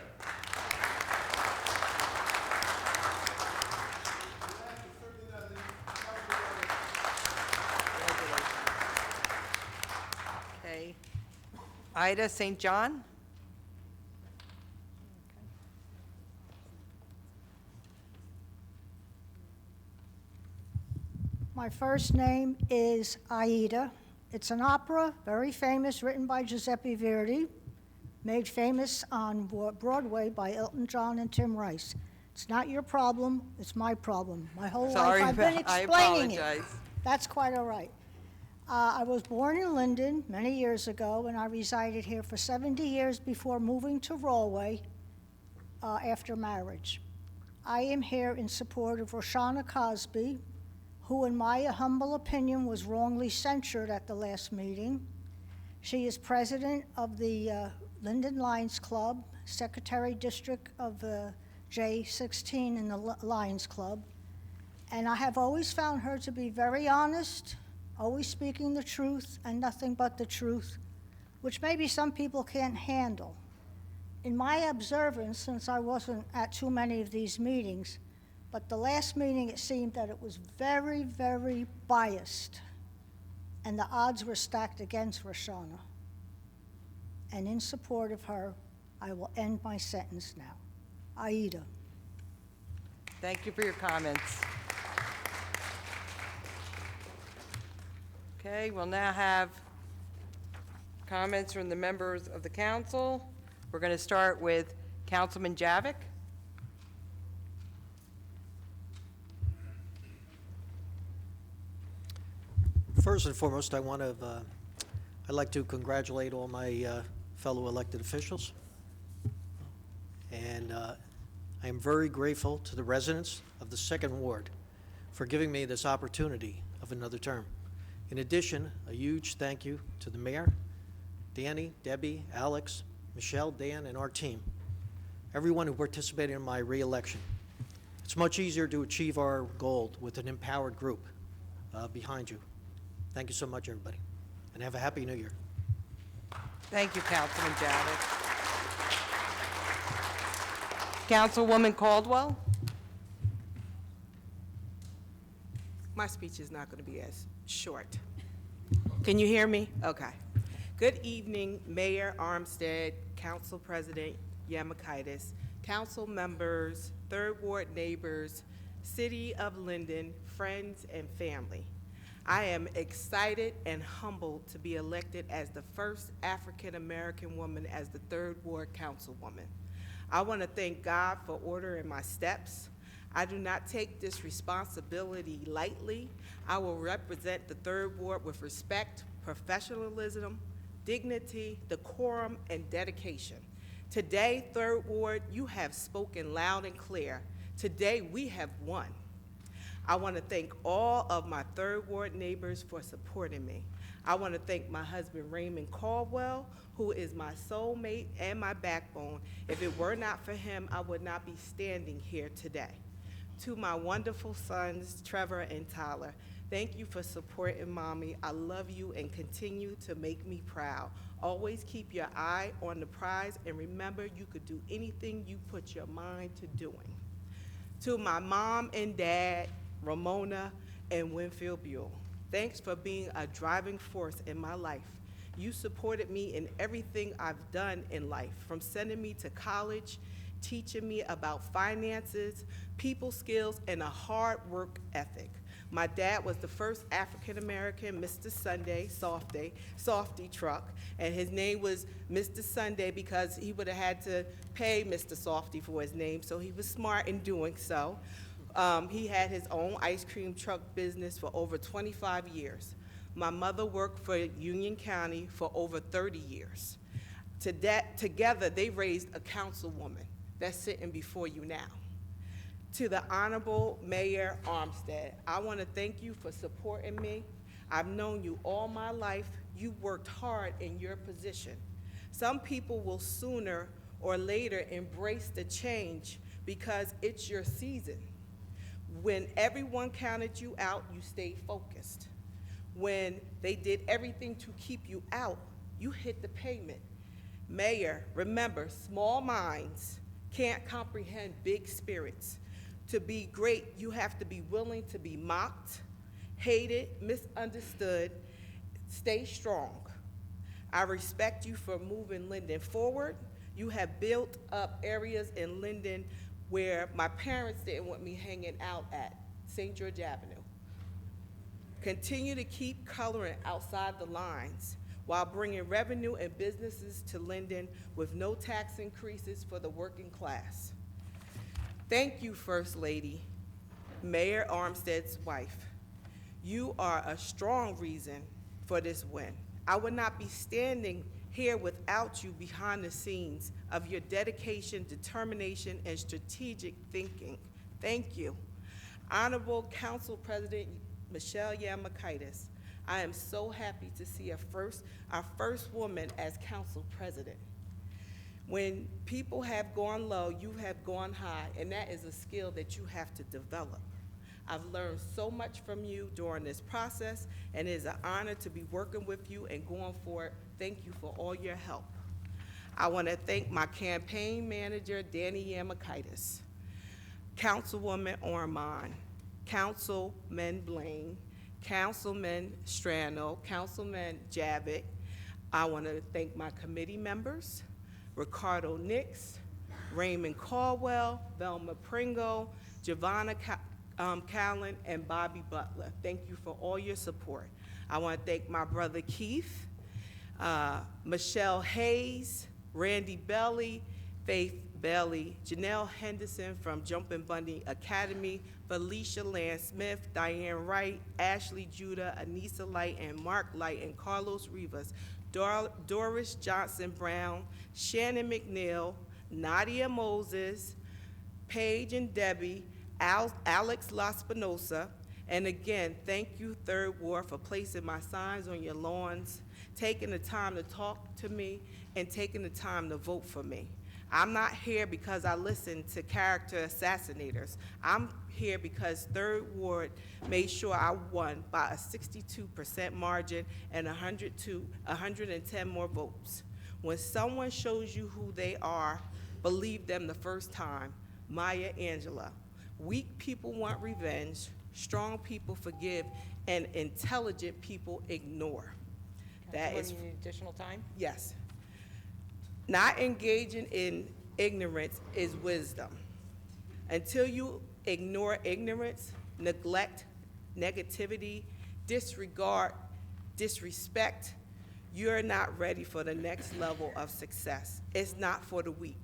Okay. Ida St. John? My first name is Aida. It's an opera, very famous, written by Giuseppe Verdi, made famous on Broadway by Elton John and Tim Rice. It's not your problem, it's my problem. My whole Sorry, life I've been I explaining it. apologize. That's quite all right. I was born in Linden many years ago, and I resided here for 70 years before moving to Galway after marriage. I am here in support of Roshana Cosby, who in my humble opinion was wrongly censured at the last meeting. She is president of the Linden Lions Club, secretary district of the J16 in the Lions Club, and I have always found her to be very honest, always speaking the truth and nothing but the truth, which maybe some people can't handle. In my observance, since I wasn't at too many of these meetings, but the last meeting it seemed that it was very, very biased, and the odds were stacked against Roshana. And in support of her, I will end my sentence now. Aida. Thank you for your comments. Okay, we'll now have comments from the members of the council. We're going to start with Councilman Javik. First and foremost, I'd like to congratulate all my fellow elected officials. And I am very grateful to the residents of the Second Ward for giving me this opportunity of another term. In addition, a huge thank you to the mayor, Danny, Debbie, Alex, Michelle, Dan, and our team, everyone who participated in my re-election. It's much easier to achieve our goal with an empowered group behind you. Thank you so much, everybody, and have a happy new year. Thank you, Councilman Javik. Councilwoman Caldwell? My speech is not going to be as short. Can you hear me? Okay. Good evening, Mayor Armstead, Council President Yamakaitis, council members, Third Ward neighbors, City of Linden, friends, and family. I am excited and humbled to be elected as the first African-American woman as the Third Ward Councilwoman. I want to thank God for ordering my steps. I do not take this responsibility lightly. I will represent the Third Ward with respect, professionalism, dignity, decorum, and dedication. Today, Third Ward, you have spoken loud and clear. Today, we have won. I want to thank all of my Third Ward neighbors for supporting me. I want to thank my husband, Raymond Caldwell, who is my soulmate and my backbone. If it were not for him, I would not be standing here today. To my wonderful sons, Trevor and Tyler, thank you for supporting Mommy. I love you and continue to make me proud. Always keep your eye on the prize and remember you could do anything you put your mind to doing. To my mom and dad, Ramona and Winfield Buell, thanks for being a driving force in my life. You supported me in everything I've done in life, from sending me to college, teaching me about finances, people skills, and a hard work ethic. My dad was the first African-American Mr. Sunday Softy truck, and his name was Mr. Sunday because he would have had to pay Mr. Softy for his name, so he was smart in doing so. He had his own ice cream truck business for over 25 years. My mother worked for Union County for over 30 years. Together, they raised a councilwoman that's sitting before you now. To the Honorable Mayor Armstead, I want to thank you for supporting me. I've known you all my life. You worked hard in your position. Some people will sooner or later embrace the change because it's your season. When everyone counted you out, you stayed focused. When they did everything to keep you out, you hit the pavement. Mayor, remember, small minds can't comprehend big spirits. To be great, you have to be willing to be mocked, hated, misunderstood. Stay strong. I respect you for moving Linden forward. You have built up areas in Linden where my parents didn't want me hanging out at, St. George Avenue. Continue to keep coloring outside the lines while bringing revenue and businesses to Linden with no tax increases for the working class. Thank you, First Lady, Mayor Armstead's wife. You are a strong reason for this win. I would not be standing here without you behind the scenes of your dedication, determination, and strategic thinking. Thank you. Honorable Council President Michelle Yamakaitis, I am so happy to see our first woman as council president. When people have gone low, you have gone high, and that is a skill that you have to develop. I've learned so much from you during this process, and it is an honor to be working with you and going forward. Thank you for all your help. I want to thank my campaign manager, Danny Yamakaitis, Councilwoman Ormond, Councilman Blaine, Councilman Strano, Councilman Javik. I want to thank my committee members, Ricardo Nix, Raymond Caldwell, Velma Pringle, Giovanna Callan, and Bobby Butler. Thank you for all your support. I want to thank my brother Keith, Michelle Hayes, Randy Belly, Faith Belly, Janelle Henderson from Jumpin' Bunny Academy, Felicia Land Smith, Diane Wright, Ashley Judah, Anissa Light, and Mark Light, and Carlos Rivas, Doris Johnson Brown, Shannon McNeil, Nadia Moses, Paige and Debbie, Alex Laspinosa, and again, thank you, Third Ward, for placing my signs on your lawns, taking the time to talk to me, and taking the time to vote for me. I'm not here because I listened to character assassinators. I'm here because Third Ward made sure I won by a 62% margin and 110 more votes. When someone shows you who they are, believe them the first time. Maya Angelou. Weak people want revenge, strong people forgive, and intelligent people ignore. That is, You need additional time? yes. Not engaging in ignorance is wisdom. Until you ignore ignorance, neglect, negativity, disregard, disrespect, you're not ready for the next level of success. It's not for the weak.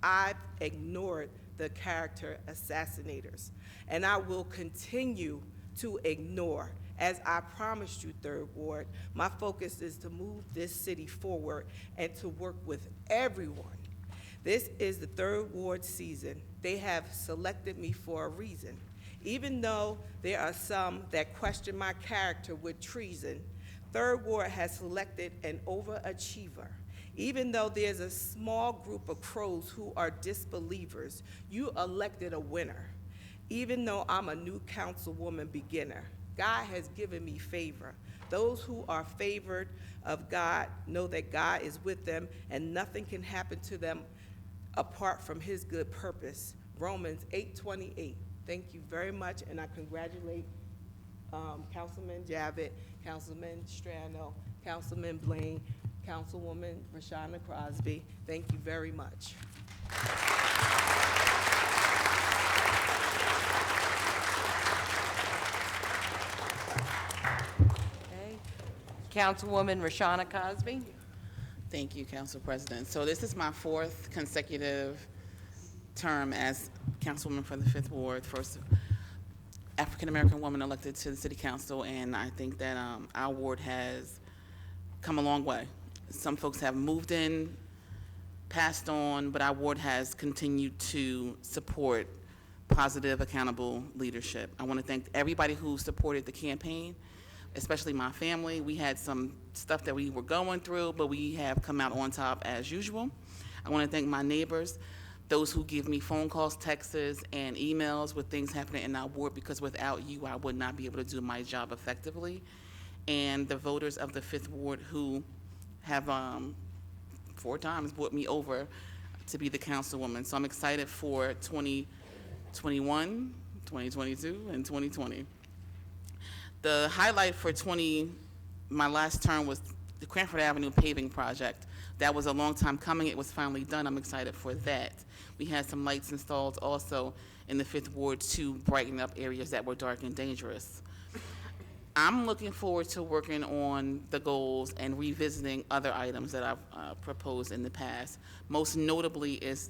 I've ignored the character assassinators, and I will continue to ignore. As I promised you, Third Ward, my focus is to move this city forward and to work with everyone. This is the Third Ward season. They have selected me for a reason. Even though there are some that question my character with treason, Third Ward has selected an overachiever. Even though there's a small group of crows who are disbelievers, you elected a winner. Even though I'm a new councilwoman beginner, God has given me favor. Those who are favored of God know that God is with them and nothing can happen to them apart from his good purpose. Romans 8:28. Thank you very much, and I congratulate Councilman Javit, Councilman Strano, Councilman Blaine, Councilwoman Rashana Crosby. Thank you very much. Councilwoman Rashana Cosby. Thank you, Council President. So this is my fourth consecutive term as Councilwoman for the Fifth Ward, first African-American woman elected to the City Council, and I think that our ward has come a long way. Some folks have moved in, passed on, but our ward has continued to support positive, accountable leadership. I want to thank everybody who supported the campaign, especially my family. We had some stuff that we were going through, but we have come out on top as usual. I want to thank my neighbors, those who give me phone calls, texts, and emails with things happening in our ward, because without you, I would not be able to do my job effectively. And the voters of the Fifth Ward who have 4 times brought me over to be the councilwoman. So I'm excited for 2021, 2022, and 2020. The highlight for my last term was the Cranford Avenue paving project. That was a long time coming. It was finally done. I'm excited for that. We had some lights installed also in the Fifth Ward to brighten up areas that were dark and dangerous. I'm looking forward to working on the goals and revisiting other items that I've proposed in the past. Most notably is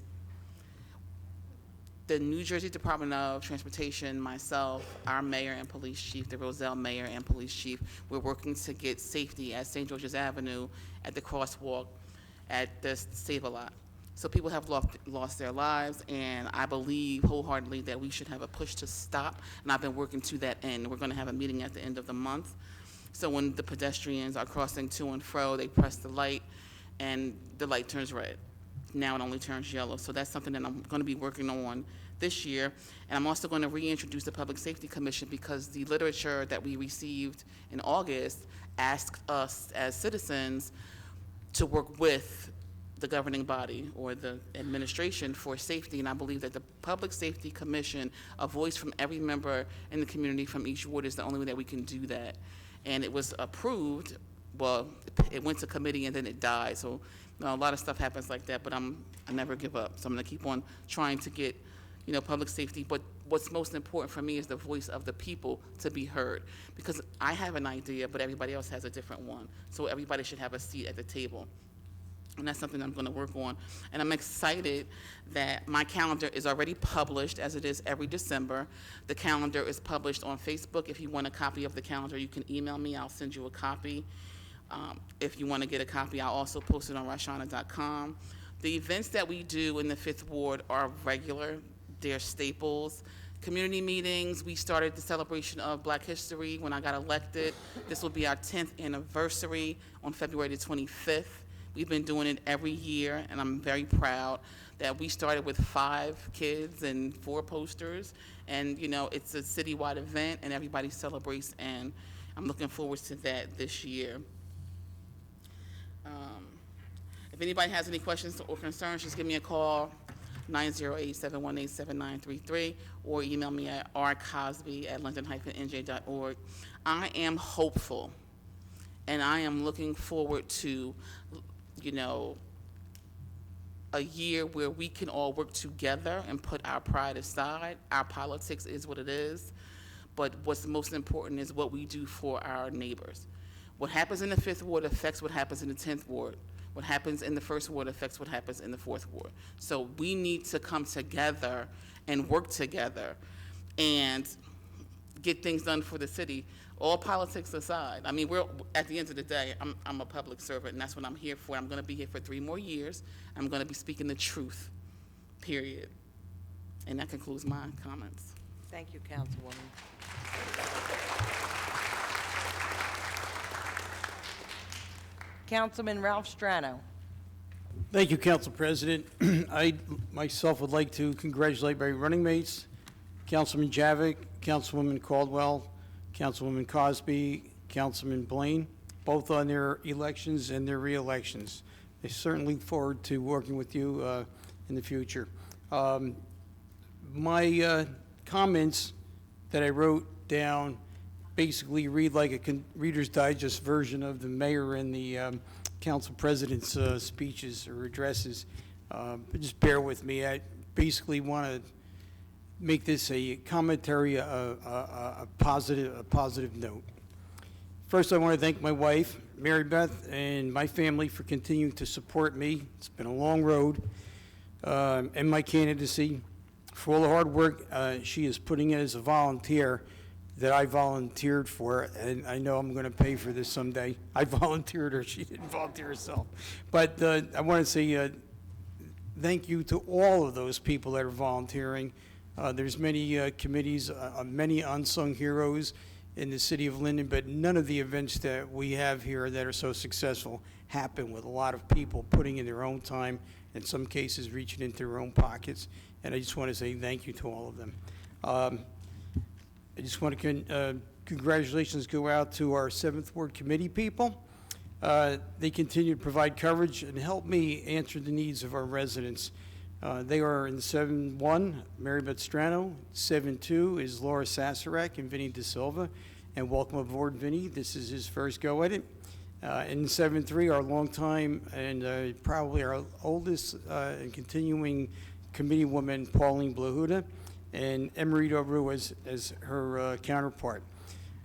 the New Jersey Department of Transportation, myself, our mayor and police chief, the Roselle mayor and police chief, we're working to get safety at St. George's Avenue, at the crosswalk, at the Save-A-Lot. So people have lost their lives, and I believe wholeheartedly that we should have a push to stop, and I've been working to that end. We're gonna have a meeting at the end of the month. So when the pedestrians are crossing to and fro, they press the light, and the light turns red. Now it only turns yellow. So that's something that I'm going to be working on this year. And I'm also going to reintroduce the Public Safety Commission, because the literature that we received in August asked us as citizens to work with the governing body or the administration for safety. And I believe that the Public Safety Commission, a voice from every member in the community from each ward, is the only way that we can do that. And it was approved. Well, it went to committee and then it died. So a lot of stuff happens like that, but I never give up. So I'm going to keep on trying to get, public safety. But what's most important for me is the voice of the people to be heard, because I have an idea, but everybody else has a different one. So everybody should have a seat at the table. And that's something I'm going to work on. And I'm excited that my calendar is already published, as it is every December. The calendar is published on Facebook. If you want a copy of the calendar, you can email me. I'll send you a copy. If you want to get a copy, I'll also post it on Rashana.com. The events that we do in the Fifth Ward are regular. They're staples. Community meetings. We started the celebration of Black History when I got elected. This will be our 10th anniversary on February the 25th. We've been doing it every year, and I'm very proud that we started with 5 kids and 4 posters. And, it's a citywide event, and everybody celebrates, and I'm looking forward to that this year. If anybody has any questions or concerns, just give me a call, 908-718-7933, or email me at rcosby@linden-nj.org. I am hopeful, and I am looking forward to, a year where we can all work together and put our pride aside. Our politics is what it is, but what's most important is what we do for our neighbors. What happens in the Fifth Ward affects what happens in the 10th Ward. What happens in the First Ward affects what happens in the 4th Ward. So we need to come together and work together and get things done for the city, all politics aside. I mean, at the end of the day, I'm a public servant, and that's what I'm here for. I'm going to be here for 3 more years. I'm going to be speaking the truth, period. And that concludes my comments. Thank you, Councilwoman. Councilman Ralph Strano. Thank you, Council President. I myself would like to congratulate my running mates, Councilman Javik, Councilwoman Caldwell, Councilwoman Cosby, Councilman Blaine, both on their elections and their re-elections. I certainly look forward to working with you in the future. My comments that I wrote down basically read like a Reader's Digest version of the mayor and the council president's speeches or addresses. But just bear with me. I basically want to make this a commentary, a positive note. First, I want to thank my wife, Mary Beth and my family for continuing to support me. It's been a long road, and my candidacy, for all the hard work she is putting in as a volunteer that I volunteered for, and I know I'm going to pay for this someday. I volunteered her, she didn't volunteer herself. But I want to say thank you to all of those people that are volunteering. There's many committees, many unsung heroes in the city of Linden, but none of the events that we have here that are so successful happen with a lot of people putting in their own time, in some cases reaching into their own pockets, and I just want to say thank you to all of them. I just want to congratulations go out to our 7th Ward Committee people. They continue to provide coverage and help me answer the needs of our residents. They are in 7-1, Mary Beth Strano. 7-2 is Laura Sassarak and Vinny De Silva. And welcome aboard, Vinny. This is his first go at it. In 7-3, our longtime and probably our oldest and continuing committee woman, Pauline Blahuda, and Emerito Ruiz as her counterpart.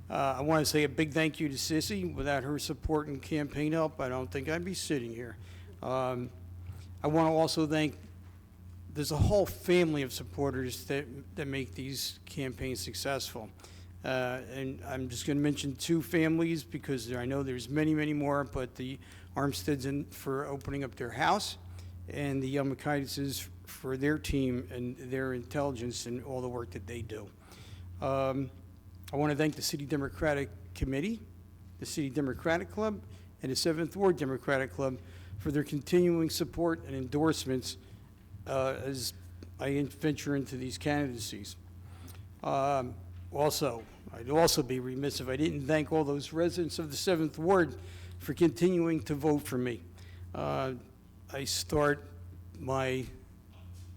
I want to say a big thank you to Sissy. Without her support and campaign help, I don't think I'd be sitting here. I want to also thank, there's a whole family of supporters that make these campaigns successful. And I'm just going to mention 2 families because I know there's many, many more, but the Armsteads for opening up their house, and the Yamakaitis for their team and their intelligence and all the work that they do. I want to thank the City Democratic Committee, the City Democratic Club, and the 7th Ward Democratic Club for their continuing support and endorsements as I venture into these candidacies. Also, I'd also be remiss if I didn't thank all those residents of the 7th Ward for continuing to vote for me. I start my,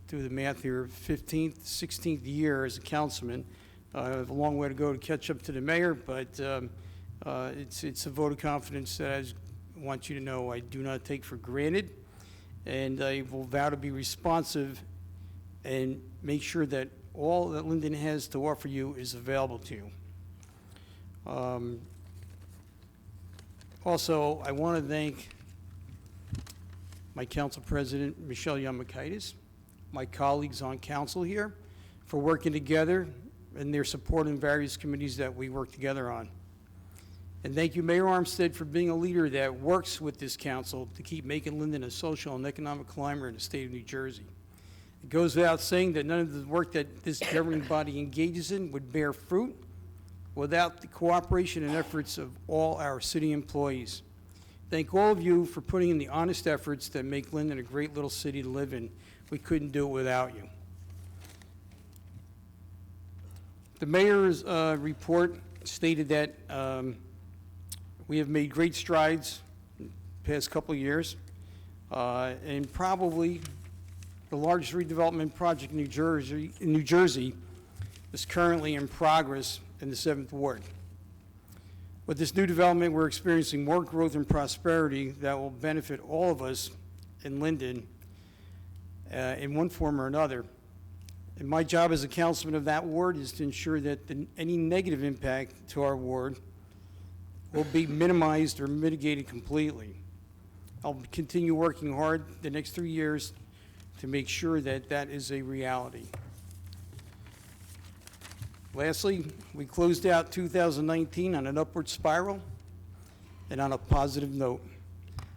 do the math here, 15th, 16th year as a councilman. I have a long way to go to catch up to the mayor, but it's a vote of confidence that I want you to know I do not take for granted, and I will vow to be responsive and make sure that all that Linden has to offer you is available to you. Also, I want to thank my council president, Michelle Yamakaitis, my colleagues on council here for working together and their support in various committees that we work together on. And thank you, Mayor Armstead, for being a leader that works with this council to keep making Linden a social and economic climber in the state of New Jersey. It goes without saying that none of the work that this governing body engages in would bear fruit without the cooperation and efforts of all our city employees. Thank all of you for putting in the honest efforts that make Linden a great little city to live in. We couldn't do it without you. The mayor's report stated that we have made great strides in the past couple of years, and probably the largest redevelopment project in New Jersey is currently in progress in the 7th Ward. With this new development, we're experiencing more growth and prosperity that will benefit all of us in Linden in one form or another. And my job as a councilman of that ward is to ensure that any negative impact to our ward will be minimized or mitigated completely. I'll continue working hard the next 3 years to make sure that that is a reality. Lastly, we closed out 2019 on an upward spiral and on a positive note.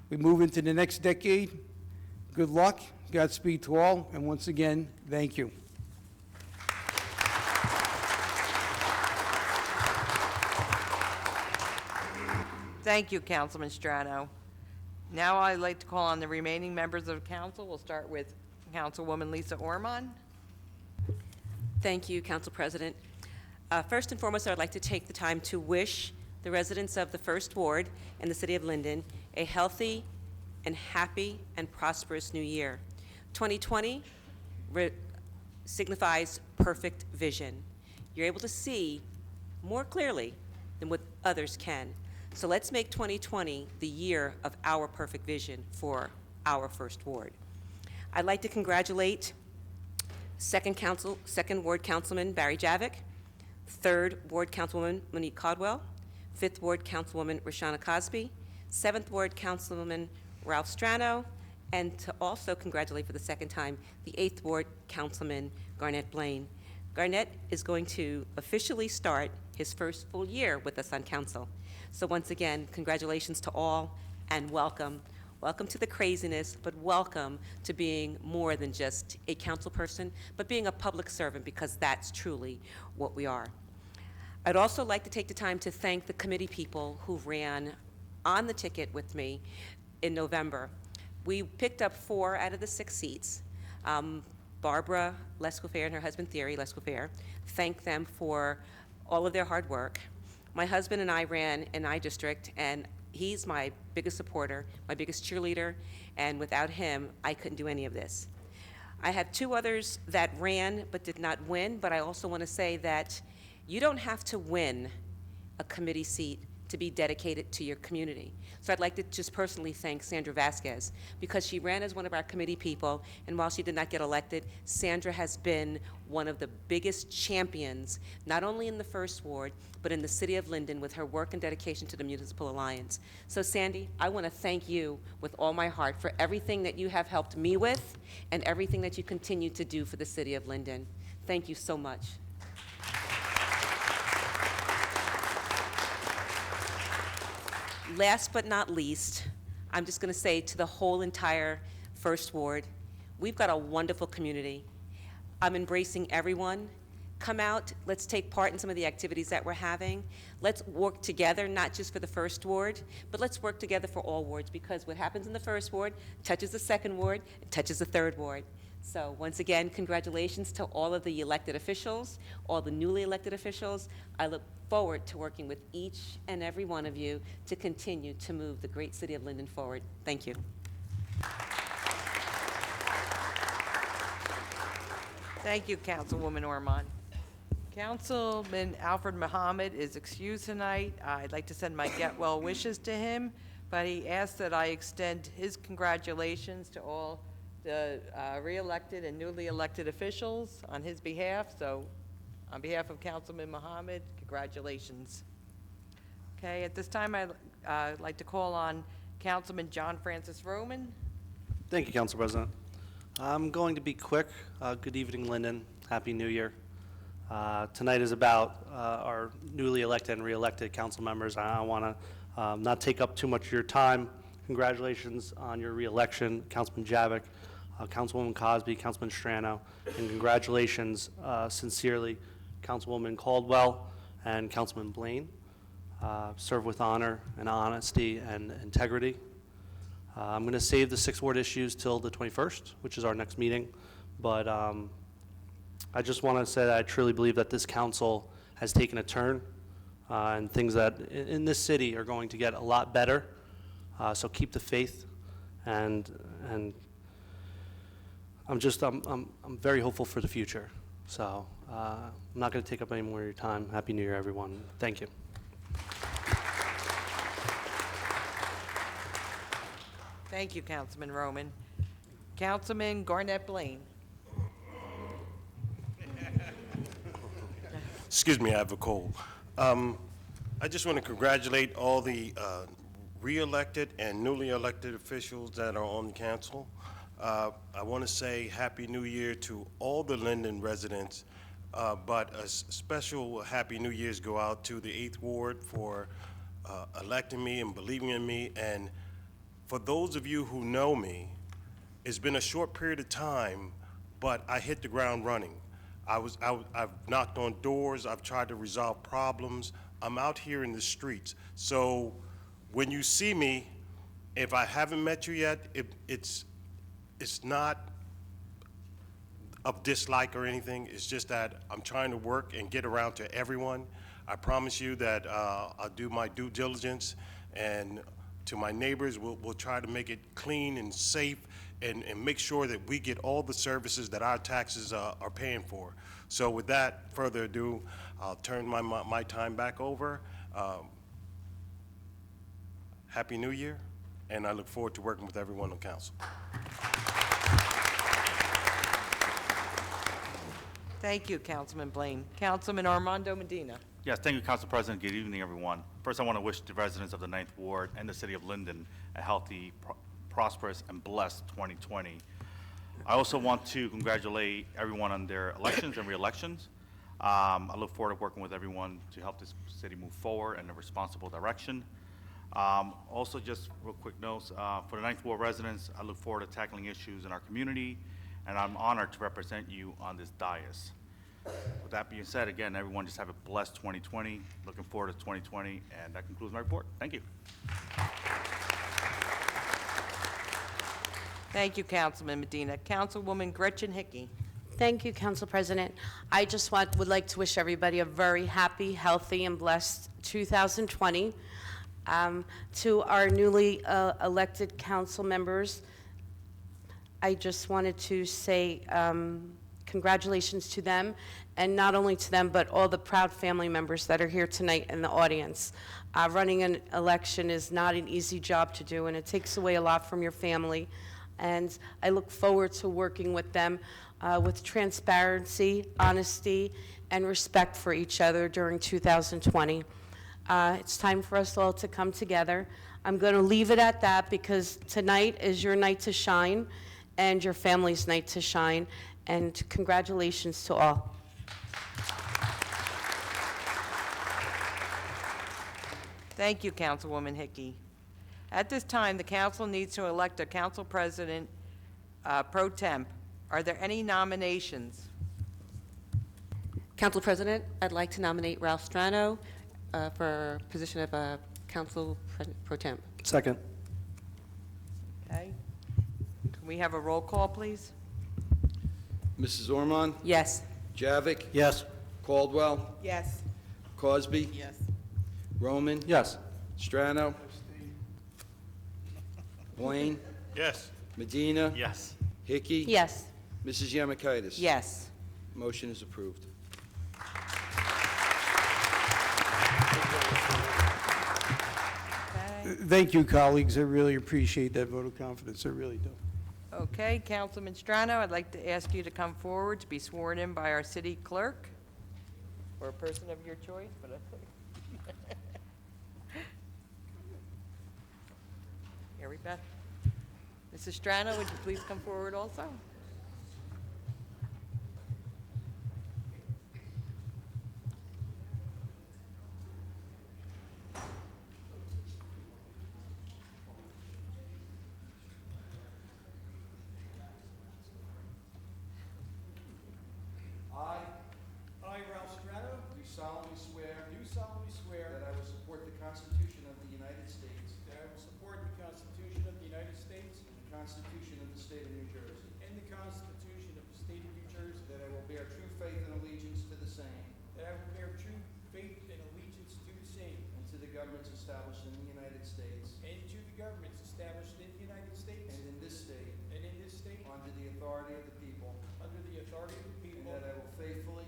We move into the next decade. Good luck, Godspeed to all, and once again, thank you. Thank you, Councilman Strano. Now I'd like to call on the remaining members of council. We'll start with Councilwoman Lisa Ormond. Thank you, Council President. First and foremost, I would like to take the time to wish the residents of the First Ward in the city of Linden a healthy and happy and prosperous new year. 2020 signifies perfect vision. You're able to see more clearly than what others can. So let's make 2020 the year of our perfect vision for our First Ward. I'd like to congratulate Second Ward Councilman Barry Javik, 3rd Ward Councilwoman Monique Caldwell, 5th Ward Councilwoman Roshana Cosby, 7th Ward Councilwoman Ralph Strano, and to also congratulate for the second time the 8th Ward Councilman Garnett Blaine. Garnett is going to officially start his first full year with us on council. So once again, congratulations to all and welcome. Welcome to the craziness, but welcome to being more than just a council person, but being a public servant, because that's truly what we are. I'd also like to take the time to thank the committee people who ran on the ticket with me in November. We picked up 4 out of the 6 seats. Barbara Lescouffair and her husband Thierry Lescouffair, thank them for all of their hard work. My husband and I ran in I-District, and he's my biggest supporter, my biggest cheerleader, and without him, I couldn't do any of this. I have 2 others that ran but did not win, but I also want to say that you don't have to win a committee seat to be dedicated to your community. So I'd like to just personally thank Sandra Vasquez, because she ran as one of our committee people, and while she did not get elected, Sandra has been one of the biggest champions, not only in the 1st Ward, but in the city of Linden, with her work and dedication to the Municipal Alliance. So Sandy, I want to thank you with all my heart for everything that you have helped me with and everything that you continue to do for the city of Linden. Thank you so much. Last but not least, I'm just going to say to the whole entire 1st Ward, we've got a wonderful community. I'm embracing everyone. Come out, let's take part in some of the activities that we're having. Let's work together, not just for the 1st Ward, but let's work together for all wards, because what happens in the 1st Ward touches the 2nd Ward, it touches the 3rd Ward. So once again, congratulations to all of the elected officials, all the newly elected officials. I look forward to working with each and every one of you to continue to move the great city of Linden forward. Thank you. Thank you, Councilwoman Ormond. Councilman Alfred Muhammad is excused tonight. I'd like to send my get well wishes to him, but he asked that I extend his congratulations to all the re-elected and newly elected officials on his behalf. So on behalf of Councilman Muhammad, congratulations. Okay, at this time, I'd like to call on Councilman John Francis Roman. Thank you, Council President. I'm going to be quick. Good evening, Linden. Happy New Year. Tonight is about our newly elected and re-elected council members. I want to not take up too much of your time. Congratulations on your re-election, Councilman Javik, Councilwoman Cosby, Councilman Strano, and congratulations sincerely, Councilwoman Caldwell and Councilman Blaine. Serve with honor and honesty and integrity. I'm going to save the 6th Ward issues till the 21st, which is our next meeting, but I just want to say that I truly believe that this council has taken a turn, and things that in this city are going to get a lot better. So keep the faith, and I'm very hopeful for the future. So I'm not going to take up any more of your time. Happy New Year, everyone. Thank you. Thank you, Councilman Roman. Councilman Garnett Blaine. Excuse me, I have a cold. I just want to congratulate all the re-elected and newly elected officials that are on the council. I want to say Happy New Year to all the Linden residents, but a special Happy New Year's go out to the 8th Ward for electing me and believing in me. And for those of you who know me, it's been a short period of time, but I hit the ground running. I've knocked on doors, I've tried to resolve problems. I'm out here in the streets. So when you see me, if I haven't met you yet, it's not of dislike or anything. It's just that I'm trying to work and get around to everyone. I promise you that I'll do my due diligence, and to my neighbors, we'll try to make it clean and safe, and make sure that we get all the services that our taxes are paying for. So with that, further ado, I'll turn my time back over. Happy New Year, and I look forward to working with everyone on council. Thank you, Councilman Blaine. Councilman Armando Medina. Yes, thank you, Council President. Good evening, everyone. First, I want to wish the residents of the 9th Ward and the city of Linden a healthy, prosperous, and blessed 2020. I also want to congratulate everyone on their elections and re-elections. I look forward to working with everyone to help this city move forward in a responsible direction. Also, just real quick notes, for the 9th Ward residents, I look forward to tackling issues in our community, and I'm honored to represent you on this dais. With that being said, again, everyone just have a blessed 2020. Looking forward to 2020, and that concludes my report. Thank you. Thank you, Councilman Medina. Councilwoman Gretchen Hickey. Thank you, Council President. I just would like to wish everybody a very happy, healthy, and blessed 2020. To our newly elected council members, I just wanted to say congratulations to them, and not only to them, but all the proud family members that are here tonight in the audience. Running an election is not an easy job to do, and it takes away a lot from your family. And I look forward to working with them with transparency, honesty, and respect for each other during 2020. It's time for us all to come together. I'm going to leave it at that because tonight is your night to shine and your family's night to shine. And congratulations to all. Thank you, Councilwoman Hickey. At this time, the council needs to elect a council president pro temp. Are there any nominations? Council President, I'd like to nominate Ralph Strano for position of Council Pro Temp. Second. Okay. Can we have a roll call, please? Mrs. Ormond? Yes. Javik? Yes. Caldwell? Yes. Cosby? Yes. Roman? Yes. Strano? Blaine? Yes. Medina? Yes. Hickey? Yes. Mrs. Yamakaitis? Yes. Motion is approved. Thank you, colleagues. I really appreciate that vote of confidence. I really do. Okay, Councilman Strano, I'd like to ask you to come forward to be sworn in by our city clerk, or a person of your choice, but Mary Beth. Mrs. Strano, would you please come forward also? I, Ralph Strano, do solemnly swear that I will support the Constitution of the United States That I will support the Constitution of the United States and the Constitution of the State of New Jersey, and the Constitution of the State of New Jersey, that I will bear true faith and allegiance to the same that I will bear true faith and allegiance to the same, and to the governments established in the United States and to the governments established in the United States and in this state and in this state, under the authority of the people, under the authority of the and people, that I will faithfully,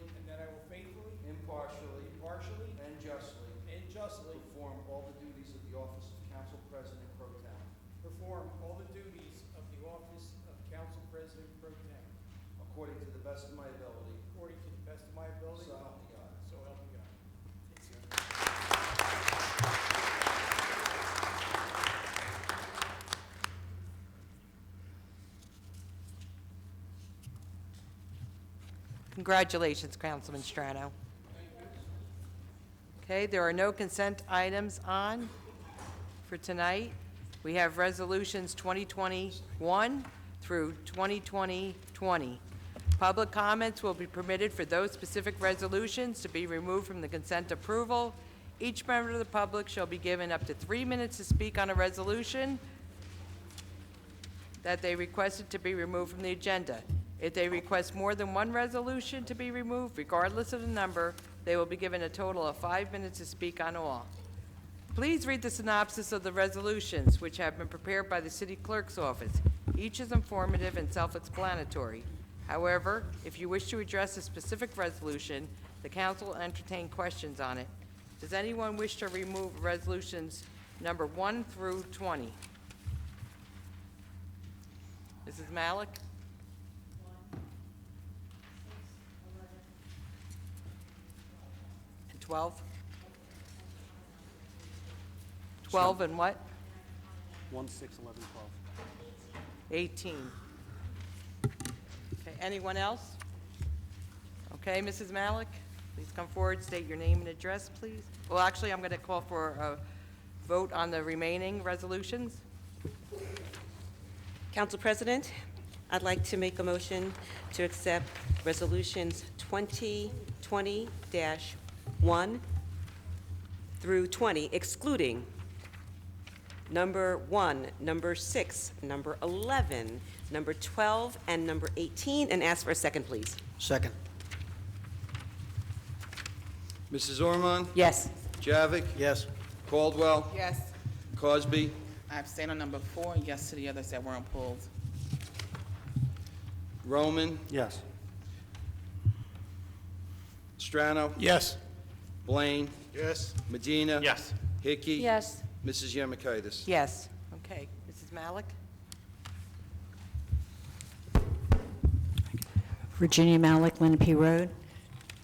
impartially, and justly perform all the duties of the office of Council President Pro Tem, perform all the duties of the office of Council President Pro Tem, according to the best of my ability, according to the best of my ability, so help me God. so help me God. Congratulations, Councilman Strano. Okay, there are no consent items on for tonight. We have resolutions 2021 through 2020. Public comments will be permitted for those specific resolutions to be removed from the consent approval. Each member of the public shall be given up to 3 minutes to speak on a resolution that they requested to be removed from the agenda. If they request more than one resolution to be removed, regardless of the number, they will be given a total of 5 minutes to speak on all. Please read the synopsis of the resolutions, which have been prepared by the city clerk's office. Each is informative and self-explanatory. However, if you wish to address a specific resolution, the council will entertain questions on it. Does anyone wish to remove resolutions number 1 through 20? Mrs. Malik? 12? 12 and what? 1, 6, 11, 12. 18. Okay, anyone else? Okay, Mrs. Malik, please come forward, state your name and address, please. Well, actually, I'm going to call for a vote on the remaining resolutions. Council President, I'd like to make a motion to accept resolutions 2020-1 through 20, excluding number 1, number 6, number 11, number 12, and number 18, and ask for a second, please. Second. Mrs. Ormond? Yes. Javik? Yes. Caldwell? Yes. Cosby? I abstain on number 4, yes to the others that weren't pulled. Roman? Yes. Strano? Yes. Blaine? Yes. Medina? Yes. Hickey? Yes. Mrs. Yemakaitis? Yes. Okay, Mrs. Malik? Virginia Malik, Lenape Road.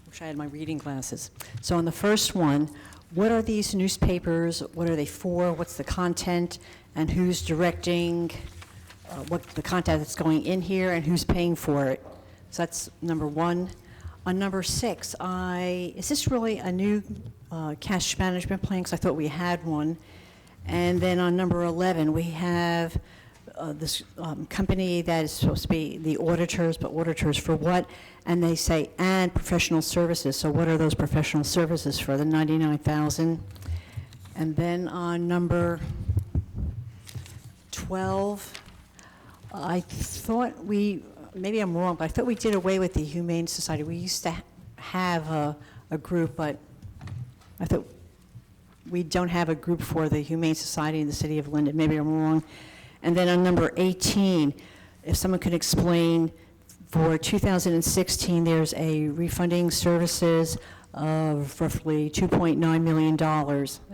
Wish I had my reading glasses. So on the first one, what are these newspapers? What are they for? What's the content? And who's directing what the content that's going in here and who's paying for it? So that's number 1. On number 6, is this really a new cash management plan? Because I thought we had one. And then on number 11, we have this company that is supposed to be the auditors, but auditors for what? And they say, and professional services. So what are those professional services for, the $99,000? And then on number 12, I thought maybe I'm wrong, but I thought we did away with the Humane Society. We used to have a group, but I thought we don't have a group for the Humane Society in the city of Linden. Maybe I'm wrong. And then on number 18, if someone could explain, for 2016, there's a refunding services of roughly $2.9 million,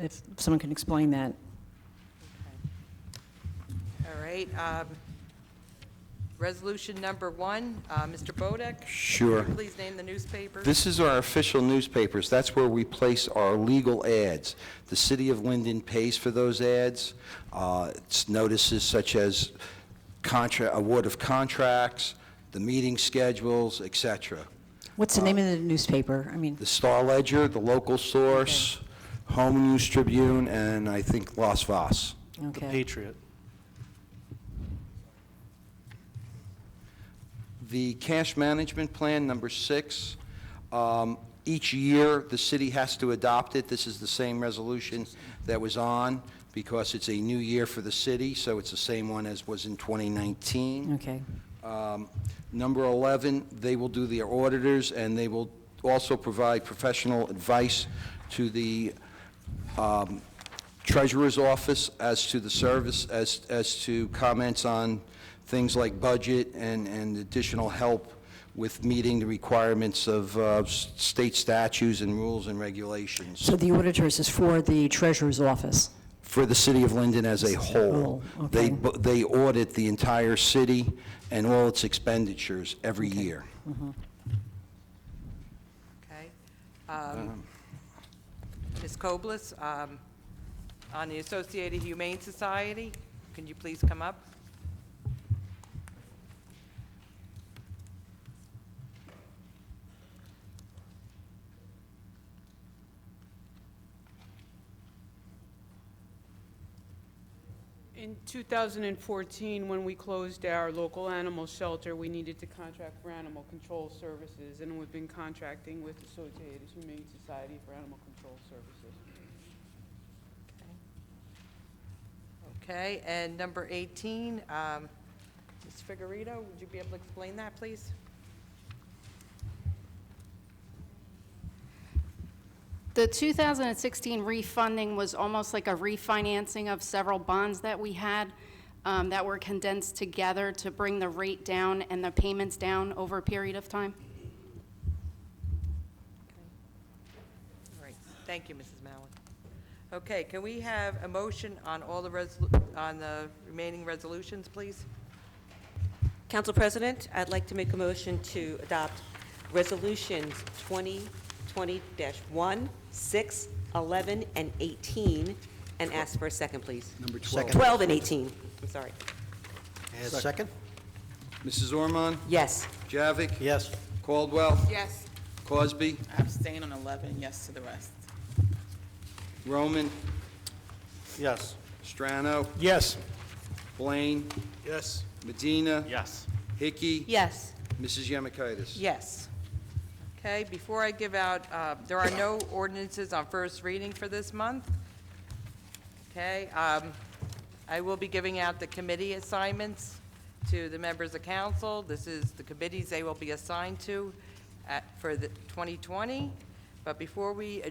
if someone can explain that. All right. Resolution number 1, Mr. Bodek? Sure. Can you please name the newspapers? This is our official newspapers. That's where we place our legal ads. The city of Linden pays for those ads. It's notices such as award of contracts, the meeting schedules, etc. What's the name of the newspaper? I mean, The Star Ledger, the local source, Home News Tribune, and I think Las Vas. The Patriot. The cash management plan, number 6, each year the city has to adopt it. This is the same resolution that was on because it's a new year for the city, so it's the same one as was in 2019. Okay. Number 11, they will do their auditors, and they will also provide professional advice to the treasurer's office as to the service, as to comments on things like budget and additional help with meeting the requirements of state statutes and rules and regulations. so the auditors is for the treasurer's office? For the city of Linden as a whole. Oh, okay. They audit the entire city and all its expenditures every year. Mhm. Okay. Ms. Koblis, on the Associated Humane Society, can you please come up? In 2014, when we closed our local animal shelter, we needed to contract for animal control services, and we've been contracting with Associated Humane Society for animal control services. Okay, and number 18, Ms. Figueredo, would you be able to explain that, please? The 2016 refunding was almost like a refinancing of several bonds that we had that were condensed together to bring the rate down and the payments down over a period of time. All right, thank you, Mrs. Malik. Okay, can we have a motion on all the remaining resolutions, please? Council President, I'd like to make a motion to adopt resolutions 2020-1, 6, 11, and 18, and ask for a second, please. Number 12. Second. 12 and 18, I'm sorry. And second? Mrs. Ormond? Yes. Javik? Yes. Caldwell? Yes. Cosby? Abstain on 11, yes to the rest. Roman? Yes. Strano? Yes. Blaine? Yes. Medina? Yes. Hickey? Yes. Mrs. Yemakaitis? Yes. Okay, before I give out, there are no ordinances on first reading for this month. Okay, I will be giving out the committee assignments to the members of council. This is the committees they will be assigned to for the 2020. But before we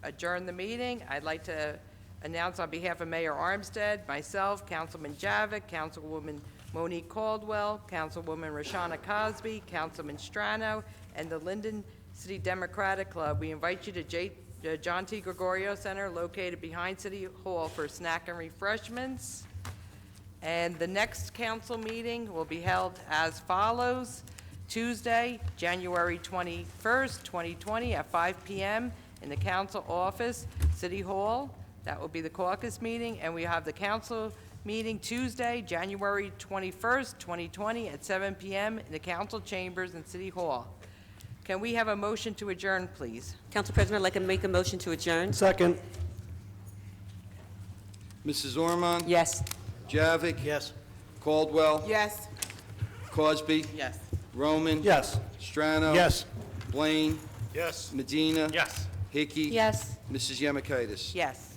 adjourn the meeting, I'd like to announce on behalf of Mayor Armstead, myself, Councilman Javik, Councilwoman Monique Caldwell, Councilwoman Roshana Cosby, Councilman Strano, and the Linden City Democratic Club. We invite you to John T. Gregorio Center, located behind City Hall, for snack and refreshments. And the next council meeting will be held as follows: Tuesday, January 21st, 2020, at 5 p.m. in the council office, City Hall. That will be the caucus meeting, and we have the council meeting Tuesday, January 21st, 2020, at 7 p.m. in the council chambers in City Hall. Can we have a motion to adjourn, please? Council President, I'd like to make a motion to adjourn. Second. Mrs. Ormond? Yes. Javik? Yes. Caldwell? Yes. Cosby? Yes. Roman? Yes. Strano? Yes. Blaine? Yes. Medina? Yes. Hickey? Yes. Mrs. Yemakaitis? Yes.